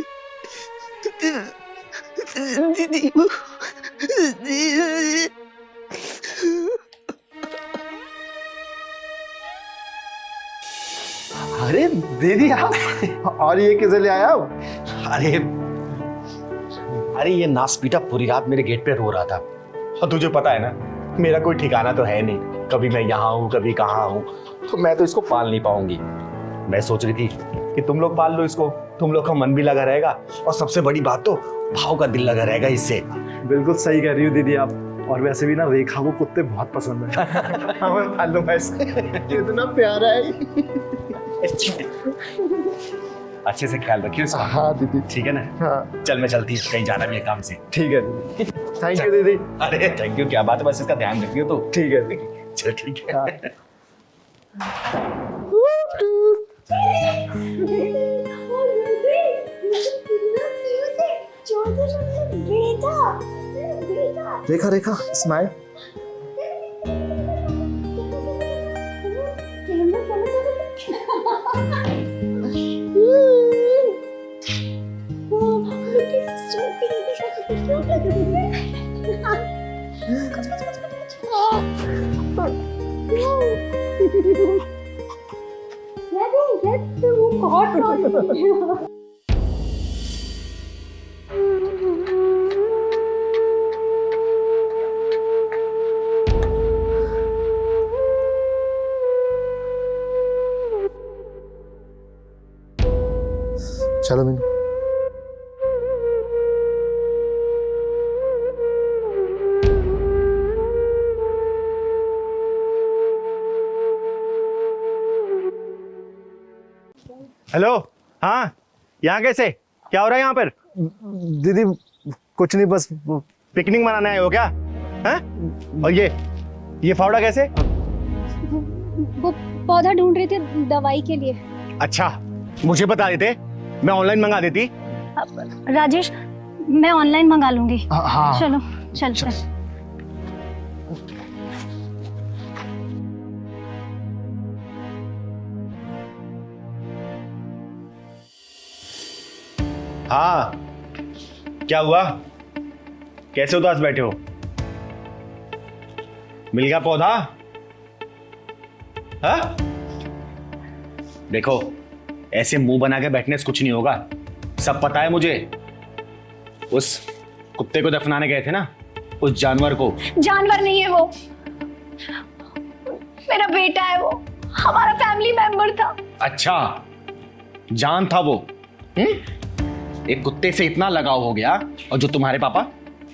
अरे दीदी आप, और ये किसे ले आया? अरे ये नासपीटा पूरी रात मेरे गेट पे रो रहा था। और तुझे पता है ना, मेरा कोई ठिकाना तो है नहीं, कभी मैं यहाँ हूँ कभी कहाँ हूँ, तो मैं तो इसको पाल नहीं पाऊंगी। मैं सोच रही थी कि तुम लोग पाल लो इसको, तुम लोग का मन भी लगा रहेगा और सबसे बड़ी बात तो भाव का दिल लगा रहेगा इससे। बिल्कुल सही कह रही हो दीदी आप। और वैसे भी ना रेखा को कुत्ते बहुत पसंद है। मैं पाल लूंगा इसको, कितना प्यारा है। अच्छे से ख्याल रखियो इसका। हाँ दीदी। ठीक है ना? हाँ। चल मैं चलती हूँ, कहीं जाना भी है काम से। ठीक है दीदी। थैंक यू दीदी। अरे थैंक यू क्या बात है, बस इसका ध्यान रखियो तो। ठीक है। चल ठीक है। रेखा रेखा स्माइल। चलो मीनू। हेलो, हाँ यहाँ कैसे, क्या हो रहा है यहाँ पर? दीदी कुछ नहीं, बस पिकनिक मनाने आए हो क्या? हैं? और ये फावड़ा कैसे? वो पौधा ढूंढ रहे थे दवाई के लिए। अच्छा, मुझे बता देते, मैं ऑनलाइन मंगा देती। राजेश, मैं ऑनलाइन मंगा लूंगी। हाँ। चलो चलते हैं। हाँ, क्या हुआ? कैसे उदास बैठे हो? मिल गया पौधा? हाँ? देखो, ऐसे मुंह बना के बैठने से कुछ नहीं होगा। सब पता है मुझे। उस कुत्ते को दफनाने गए थे ना, उस जानवर को। जानवर नहीं है वो, मेरा बेटा है, वो हमारा फैमिली मेंबर था। अच्छा, जान था वो। एक कुत्ते से इतना लगाव हो गया, और जो तुम्हारे पापा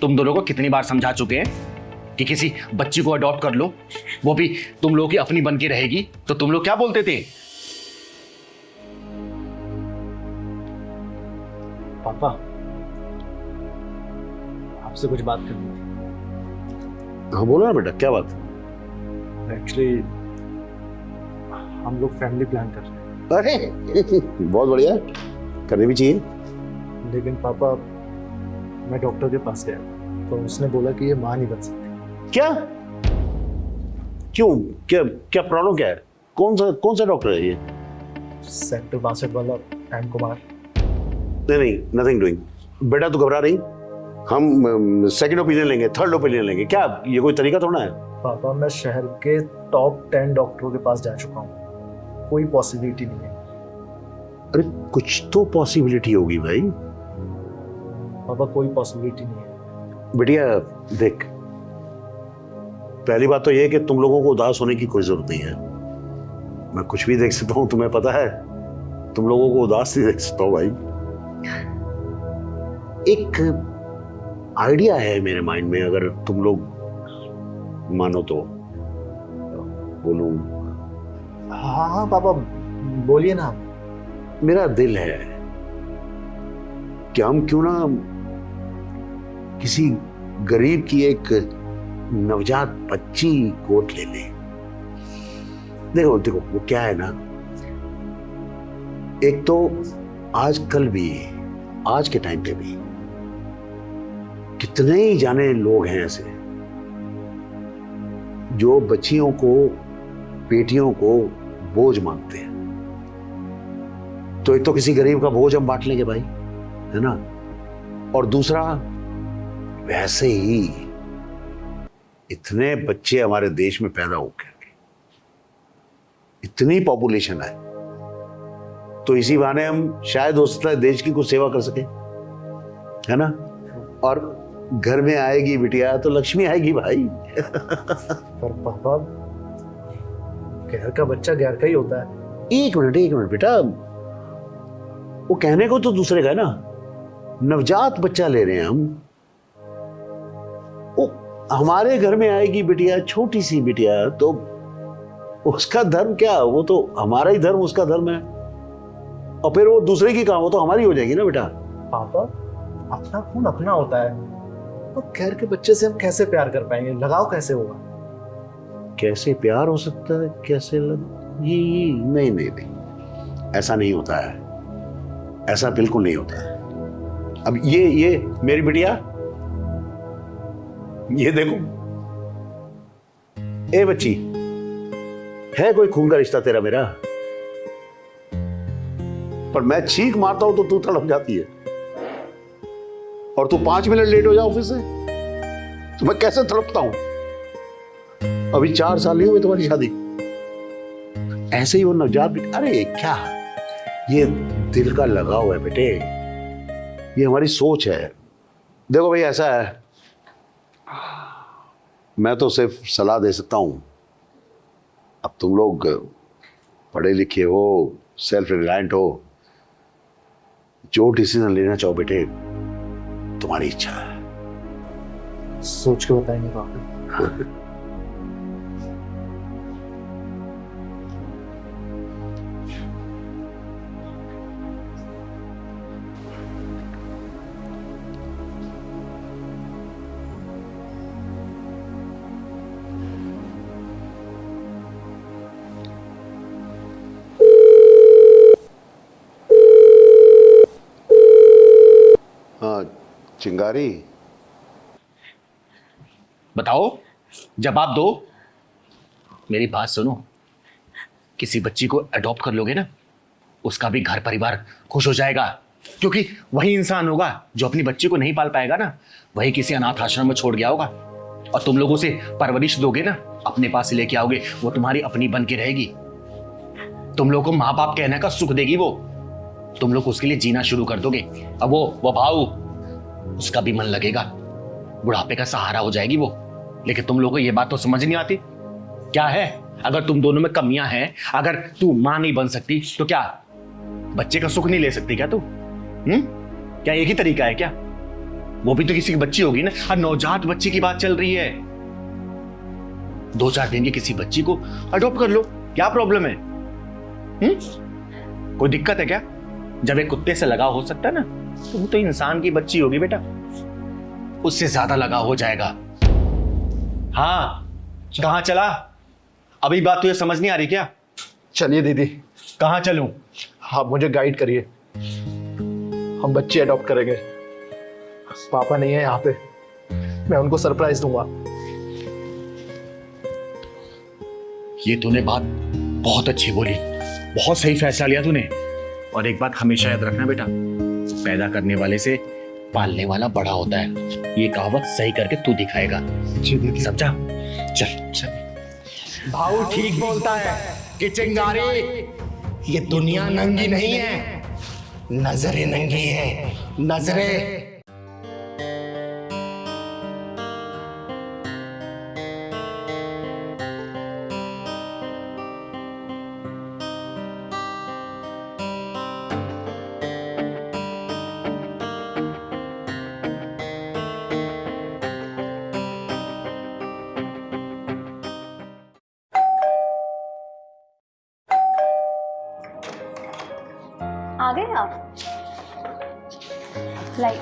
तुम दोनों को कितनी बार समझा चुके हैं कि किसी बच्ची को अडॉप्ट कर लो, वो भी तुम लोगों की अपनी बन के रहेगी, तो तुम लोग क्या बोलते थे? पापा, आपसे कुछ बात करनी थी। हाँ बोलो ना बेटा, क्या बात? एक्चुअली हम लोग फैमिली प्लान कर रहे हैं। अरे बहुत बढ़िया, करनी भी चाहिए। लेकिन पापा, मैं डॉक्टर के पास गया तो उसने बोला कि ये मां नहीं बन सकती। क्या? क्यों? क्या प्रॉब्लम क्या है? कौन सा डॉक्टर है ये? सेक्टर 62 वाला एम कुमार। नहीं, नथिंग डूइंग। बेटा तू घबरा रही, हम सेकंड ओपिनियन लेंगे, थर्ड ओपिनियन लेंगे। क्या ये कोई तरीका थोड़ा है? पापा, मैं शहर के टॉप 10 डॉक्टरों के पास जा चुका हूँ, कोई पॉसिबिलिटी नहीं है। अरे कुछ तो पॉसिबिलिटी होगी भाई। पापा, कोई पॉसिबिलिटी नहीं है। बेटिया देख, पहली बात तो ये है कि तुम लोगों को उदास होने की कोई जरूरत नहीं है। मैं कुछ भी देख सकता हूँ, तुम्हें पता है, तुम लोगों को उदास नहीं देख सकता हूँ भाई। एक आइडिया है मेरे माइंड में, अगर तुम लोग मानो तो बोलूं? हाँ पापा, बोलिए ना। मेरा दिल है कि हम क्यों ना किसी गरीब की एक नवजात बच्ची गोद ले ले। देखो देखो वो क्या है ना, एक तो आजकल भी, आज के टाइम पे भी कितने ही जाने लोग हैं ऐसे जो बच्चियों को, बेटियों को बोझ मानते हैं। तो एक तो किसी गरीब का बोझ हम बांट लेंगे भाई, है ना, और दूसरा वैसे ही इतने बच्चे हमारे देश में पैदा हो गए, इतनी पॉपुलेशन है, तो इसी बहाने हम शायद हो सकता है देश की कुछ सेवा कर सके, है ना। और घर में आएगी बिटिया तो लक्ष्मी आएगी भाई। पर पापा, घर का बच्चा घर का ही होता है। एक मिनट बेटा, वो कहने को तो दूसरे का है ना, नवजात बच्चा ले रहे हैं हम, वो हमारे घर में आएगी बिटिया, छोटी सी बिटिया, तो उसका धर्म क्या, वो तो हमारा ही धर्म उसका धर्म है, और फिर वो दूसरे की काम, वो तो हमारी हो जाएगी ना बेटा। पापा, अपना खून अपना होता है, तो घर के बच्चे से हम कैसे प्यार कर पाएंगे, लगाव कैसे होगा? कैसे प्यार हो सकता है, कैसे ये नहीं, ऐसा नहीं होता है, ऐसा बिल्कुल नहीं होता है। अब ये मेरी बिटिया, ये देखो, ए बच्ची, है कोई खून का रिश्ता तेरा मेरा? पर मैं चीख मारता हूं तो तू तड़प जाती है, और तू 5 मिनट लेट हो जा ऑफिस से तो मैं कैसे तड़पता हूं। अभी 4 साल नहीं हुए तुम्हारी शादी, ऐसे ही वो नवजात भी, अरे क्या, ये दिल का लगाव है बेटे, ये हमारी सोच है। देखो भाई, ऐसा है, मैं तो सिर्फ सलाह दे सकता हूं। अब तुम लोग पढ़े लिखे हो, सेल्फ रिलायंट हो, जो डिसीजन लेना चाहो बेटे, तुम्हारी इच्छा है। सोच के बताएंगे पापा। हाँ चिंगारी, बताओ, जवाब दो। मेरी बात सुनो, किसी बच्ची को अडॉप्ट कर लोगे ना, उसका भी घर परिवार खुश हो जाएगा, क्योंकि वही इंसान होगा जो अपनी बच्ची को नहीं पाल पाएगा ना, वही किसी अनाथ आश्रम में छोड़ गया होगा, और तुम लोगों से परवरिश दोगे ना, अपने पास लेके आओगे, वो तुम्हारी अपनी बन के रहेगी। तुम लोग को माँ बाप कहने का सुख देगी वो, तुम लोग उसके लिए जीना शुरू कर दोगे। अब वो भाऊ, उसका भी मन लगेगा, बुढ़ापे का सहारा हो जाएगी वो। लेकिन तुम लोगों को ये बात तो समझ नहीं आती। क्या है, अगर तुम दोनों में कमियां हैं, अगर तू मां नहीं बन सकती तो क्या बच्चे का सुख नहीं ले सकती क्या तू? क्या एक ही तरीका है क्या? वो भी तो किसी की बच्ची होगी ना। और नवजात बच्ची की बात चल रही है, 2-4 दिन की किसी बच्ची को अडॉप्ट कर लो, क्या प्रॉब्लम है? कोई दिक्कत है क्या? जब एक कुत्ते से लगाव हो सकता है ना, तो वो तो इंसान की बच्ची होगी बेटा, उससे ज्यादा लगाव हो जाएगा। हाँ, कहां चला? अभी बात तुझे समझ नहीं आ रही क्या? चलिए दीदी। कहां चलूं? आप मुझे गाइड करिए, हम बच्चे अडॉप्ट करेंगे। पापा नहीं है यहाँ पे, मैं उनको सरप्राइज दूंगा। ये तूने बात बहुत अच्छी बोली, बहुत सही फैसला लिया तूने। और एक बात हमेशा याद रखना बेटा, पैदा करने वाले से पालने वाला बड़ा होता है। ये कहावत सही करके तू दिखाएगा, समझा? चल चल। भाऊ ठीक बोलता है कि चिंगारी, ये दुनिया नंगी नहीं है, नजरें नंगी है, नजरें। आ गए आप? लाइक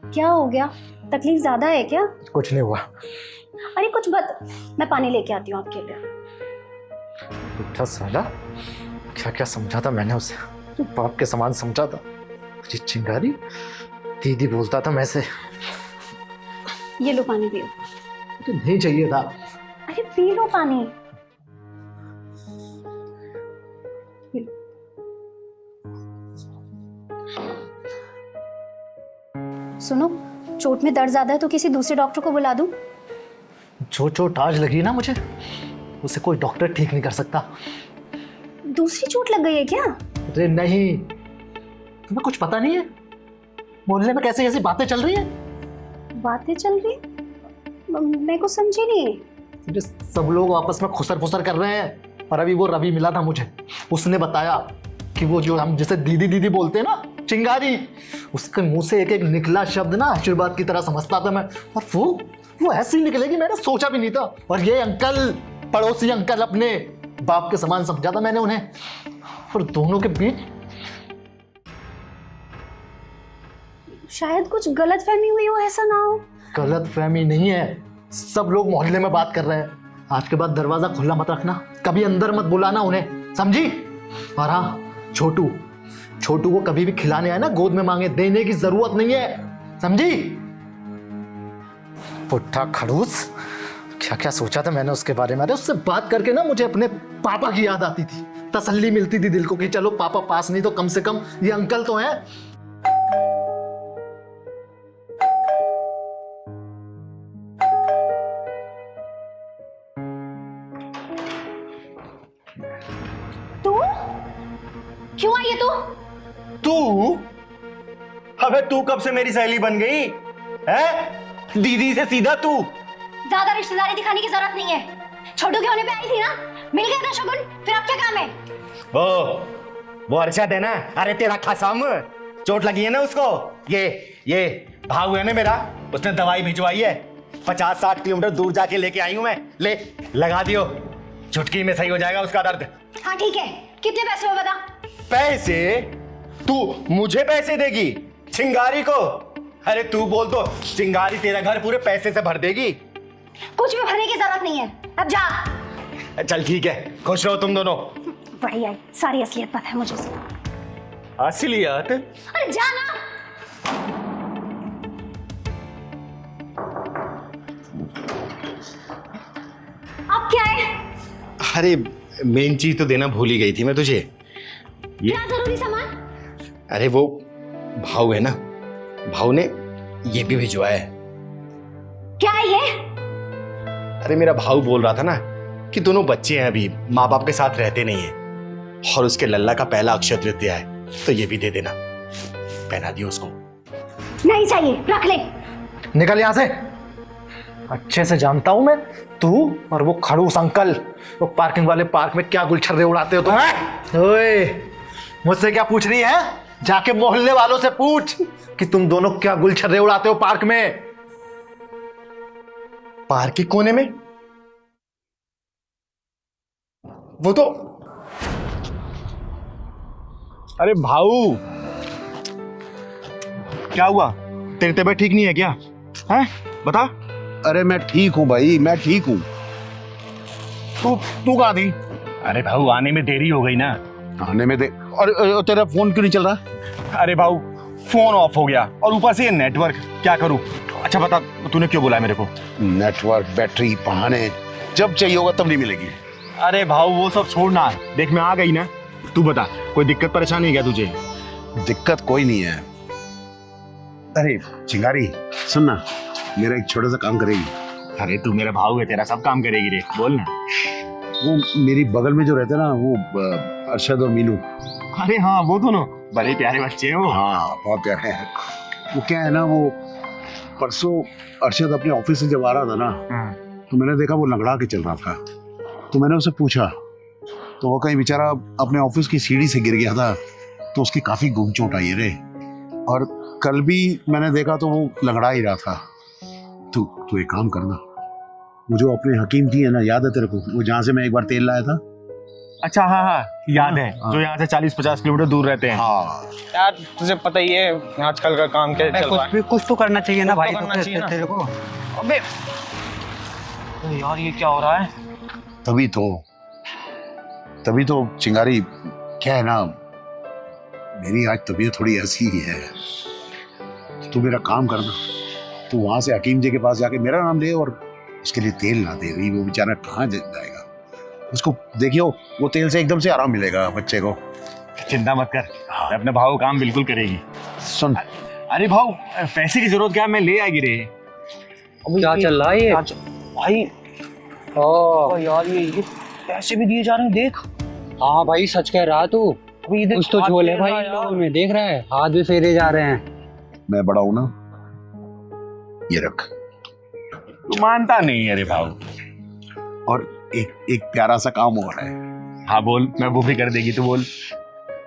क्या हो गया? तकलीफ ज्यादा है क्या? कुछ नहीं हुआ। अरे कुछ मत, मैं पानी लेके आती हूँ आपके लिए। बुढ़ा साला, क्या क्या समझा था मैंने उसे, बाप के समान समझा था। जी चिंगारी दीदी बोलता था मैं से। ये लो पानी पियो। तो नहीं चाहिए था। अरे पी लो पानी। सुनो, चोट में दर्द ज्यादा है तो किसी दूसरे डॉक्टर को बुला दूं? जो चोट आज लगी ना मुझे, उसे कोई डॉक्टर ठीक नहीं कर सकता। दूसरी चोट लग गई है क्या? अरे नहीं, तुम्हें कुछ पता नहीं है मोहल्ले में कैसे कैसी बातें चल रही है? बातें चल रही? मैं कुछ समझी नहीं। सब लोग आपस में खुसर फुसर कर रहे हैं। और अभी वो रवि मिला था मुझे, उसने बताया कि वो जो हम जिसे दीदी दीदी बोलते हैं ना, चिंगारी, उसके मुंह से एक एक निकला शब्द ना आशीर्वाद की तरह समझता था मैं। और वो ऐसे ही निकलेगी, मैंने सोचा भी नहीं था। और ये अंकल, पड़ोसी अंकल, अपने बाप के समान समझा था मैंने उन्हें। और दोनों के बीच शायद कुछ गलतफहमी हुई हो, ऐसा ना हो? गलतफहमी नहीं है, सब लोग मोहल्ले में बात कर रहे हैं। आज के बाद दरवाजा खुला मत रखना, कभी अंदर मत बुलाना उन्हें, समझी? और हाँ, छोटू को कभी भी खिलाने आए ना, गोद में मांगे, देने की जरूरत नहीं है, समझी? पुट्ठा खड़ूस, क्या क्या सोचा था मैंने उसके बारे में। अरे उससे बात करके ना मुझे अपने पापा की याद आती थी, तसल्ली मिलती थी दिल को कि चलो पापा पास नहीं तो कम से कम ये अंकल तो हैं। क्यों आई है तू? अबे तू कब से मेरी सहेली बन गई है? दीदी से सीधा तू। ज्यादा रिश्तेदारी दिखाने की जरूरत नहीं है। छोटू के होने पे आई थी ना, मिल गया ना शगुन, फिर अब क्या काम है? वो अरशद है ना, अरे तेरा खसम, चोट लगी है ना उसको। ये भाऊ है ना मेरा, उसने दवाई भिजवाई है, 50-60 किलोमीटर दूर जाके लेके आई हूं मैं। ले लगा दियो, चुटकी में सही हो जाएगा उसका दर्द। हाँ ठीक है, कितने पैसे हुए बता? पैसे? तू मुझे पैसे देगी चिंगारी को? अरे तू बोल तो चिंगारी तेरा घर पूरे पैसे से भर देगी। कुछ भी भरने की जरूरत नहीं है, अब जा। चल ठीक है, खुश रहो तुम दोनों। बढ़िया, सारी असलियत पता है मुझे। असलियत? अरे जा ना। अब क्या है? अरे मेन चीज तो देना भूल ही गई थी मैं तुझे। क्या जरूरी सामान? अरे वो भाऊ है ना, भाऊ ने ये भी भिजवाया है। क्या है ये? अरे मेरा भाऊ बोल रहा था ना कि दोनों बच्चे हैं, अभी माँ बाप के साथ रहते नहीं है, और उसके लल्ला का पहला अक्षय तृतीया है, तो ये भी दे देना, पहना दियो उसको। नहीं चाहिए, रख ले। निकल यहां से। अच्छे से जानता हूं मैं, तू और वो खड़ूस अंकल, वो पार्किंग वाले पार्क में क्या गुलछर्रे उड़ाते हो तुम। ओए, मुझसे क्या पूछ रही है? जाके मोहल्ले वालों से पूछ कि तुम दोनों क्या गुलछर्रे उड़ाते हो पार्क में। पार्क के कोने में? वो तो, अरे भाऊ क्या हुआ? तेरी तबीयत ठीक नहीं है क्या? हैं? बता। अरे मैं ठीक हूं भाई, मैं ठीक हूं। तू कहां थी? अरे भाऊ आने में देरी हो गई ना। आने में और तेरा फोन क्यों नहीं चल रहा? अरे भाऊ फोन ऑफ हो गया, और ऊपर से ये नेटवर्क, क्या करूं? अच्छा बता, तूने क्यों बुलाया मेरे को? नेटवर्क, बैटरी, बहाने, जब चाहिए होगा तब नहीं मिलेगी। अरे भाऊ वो सब छोड़ना, देख मैं आ गई ना, तू बता कोई दिक्कत परेशानी है क्या तुझे? दिक्कत कोई नहीं है। अरे चिंगारी सुन ना, मेरा एक छोटा सा काम करेगी? अरे तू मेरा भाऊ है, तेरा सब काम करेगी रे, बोल ना। वो मेरी बगल में जो रहते हैं ना, वो अरशद और मीनू। अरे हाँ, वो दोनों बड़े प्यारे बच्चे हैं वो। हाँ बहुत प्यारे हैं। वो क्या है ना, वो परसों अरशद अपने ऑफिस से जब आ रहा था ना, तो मैंने देखा वो लंगड़ा के चल रहा था। तो मैंने उससे पूछा, तो वो कहीं बेचारा अपने ऑफिस की सीढ़ी से गिर गया था, तो उसकी काफी गुम चोट आई है रे। और कल भी मैंने देखा तो वो लंगड़ा ही रहा था। तू एक काम करना, वो जो अपने हकीम जी है ना, याद है तेरे को, वो जहाँ से मैं एक बार तेल लाया था? अच्छा हाँ, याद है। जो यहाँ से 40-50 किलोमीटर दूर रहते हैं। हाँ यार तुझे पता ही है आजकल का काम क्या चल रहा है। कुछ तो करना चाहिए ना भाई, करना चाहिए ना। तेरे को। अबे यार ये क्या हो रहा है? तभी तो चिंगारी, क्या है ना, मेरी आज तबीयत थोड़ी ऐसी ही है। तू मेरा काम करना, तू वहां से हकीम जी के पास जाके मेरा नाम ले और उसके लिए तेल ना दे रही, वो बेचारा कहाँ जाएगा। उसको देखियो, वो तेल से एकदम से आराम मिलेगा बच्चे को। चिंता मत कर, मैं अपने भाव काम बिल्कुल करेगी। सुन, अरे भाव, पैसे की जरूरत क्या, मैं ले आएगी रे। क्या चल रहा है ये भाई? यार ये पैसे भी दिए जा रहे हैं, देख। हाँ भाई, सच कह रहा तू। कुछ तो झोल है भाई इन लोगों में, देख रहा है, हाथ भी फेरे जा रहे हैं। मैं बड़ा हूं ना, ये रख। तू मानता नहीं है रे भाव। और एक प्यारा सा काम हो रहा है। हाँ बोल, मैं वो भी कर देगी, तू बोल।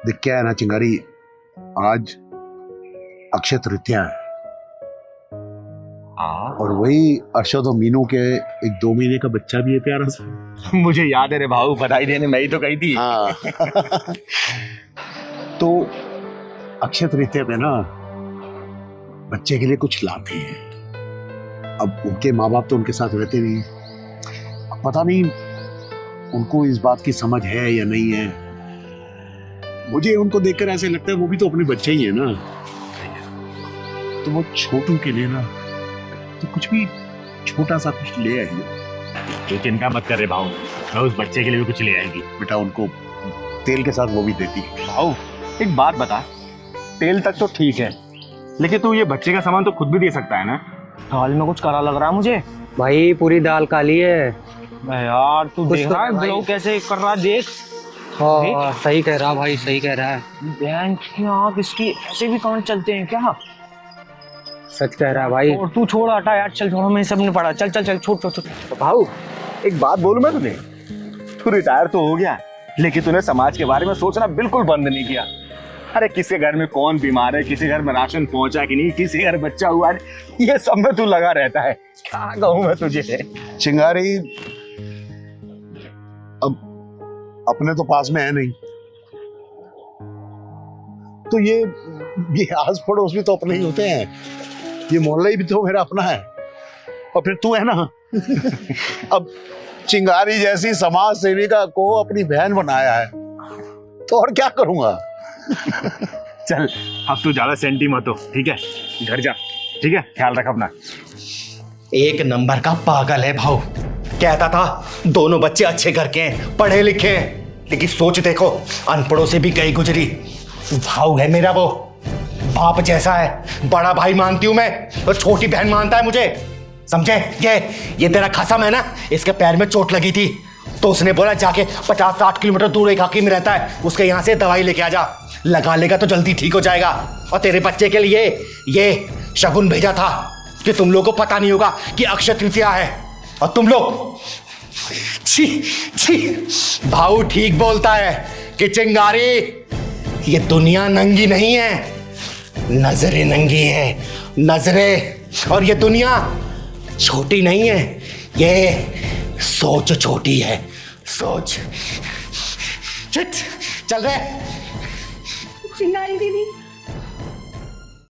देख क्या है ना चिंगारी, आज अक्षय तृतीया है। और वही अरशद और मीनू के एक 2 महीने का बच्चा भी है, प्यारा सा। मुझे याद है रे भाऊ, बधाई देने मैं ही तो कही थी। हाँ। तो अक्षय तृतीया पे ना बच्चे के लिए कुछ लाते हैं। अब उनके माँ बाप तो उनके साथ रहते नहीं, अब पता नहीं उनको इस बात की समझ है या नहीं है। मुझे उनको देखकर ऐसे लगता है वो भी तो अपने बच्चे ही है ना। तो वो छोटू के लिए ना तो कुछ भी छोटा सा कुछ ले आइए। तू चिंता मत कर रे भाऊ, मैं उस बच्चे के लिए भी कुछ ले आएगी। बेटा उनको तेल के साथ वो भी देती। भाऊ एक बात बता, तेल तक तो ठीक है, लेकिन तू ये बच्चे का सामान तो खुद भी दे सकता है ना। दाल में कुछ काला लग रहा है मुझे। भाई पूरी दाल काली है। यार तू कुछ देख तो रहा है भाई। ग्लो कैसे कर रहा है, देख। हाँ सही कह रहा भाई, सही कह रहा है। बैंक की आँख इसकी, ऐसे भी काम चलते हैं क्या? सच कह रहा है भाई। और तू छोड़, हटा यार, चल छोड़, मैं सब नहीं पढ़ा। चल चल चल, छोड़। भाऊ एक बात बोलूं मैं तुझे, तू रिटायर तो हो गया, लेकिन तूने समाज के बारे में सोचना बिल्कुल बंद नहीं किया। अरे किसी घर में कौन बीमार है, किसी घर में राशन पहुंचा कि नहीं, किसी घर बच्चा हुआ है, ये सब में तू लगा रहता है। क्या कहूं मैं तुझे। चिंगारी अब अपने तो पास में है नहीं, तो ये आस पड़ोस भी तो अपने ही होते हैं, ये मोहल्ला भी तो मेरा अपना है। और फिर तू है ना। अब चिंगारी जैसी समाज सेविका को अपनी बहन बनाया है, तो और क्या करूंगा। चल अब तू ज्यादा सेंटी मत हो, ठीक है, घर जा, ठीक है, ख्याल रख अपना। एक नंबर का पागल है भाऊ। कहता था दोनों बच्चे अच्छे घर के हैं, पढ़े लिखे हैं, लेकिन सोच देखो अनपढ़ों से भी गई गुजरी। भाऊ है मेरा वो, बाप जैसा है, बड़ा भाई मानती हूं मैं और छोटी बहन मानता है मुझे, समझे। ये तेरा खसम है ना, इसके पैर में चोट लगी थी, तो उसने बोला जाके 50-60 किलोमीटर दूर एक हकीम रहता है, उसके यहाँ से दवाई लेके आ जा, लगा लेगा तो जल्दी ठीक हो जाएगा। और तेरे बच्चे के लिए ये शगुन भेजा था कि तुम लोगों को पता नहीं होगा कि अक्षय तृतीया है, और तुम लोग छी भाऊ ठीक बोलता है कि चिंगारी ये दुनिया नंगी नहीं है, नजरें नंगी है, नजरें। और ये दुनिया छोटी नहीं है, ये सोच छोटी है, सोच। चल रहे चिंगारी दीदी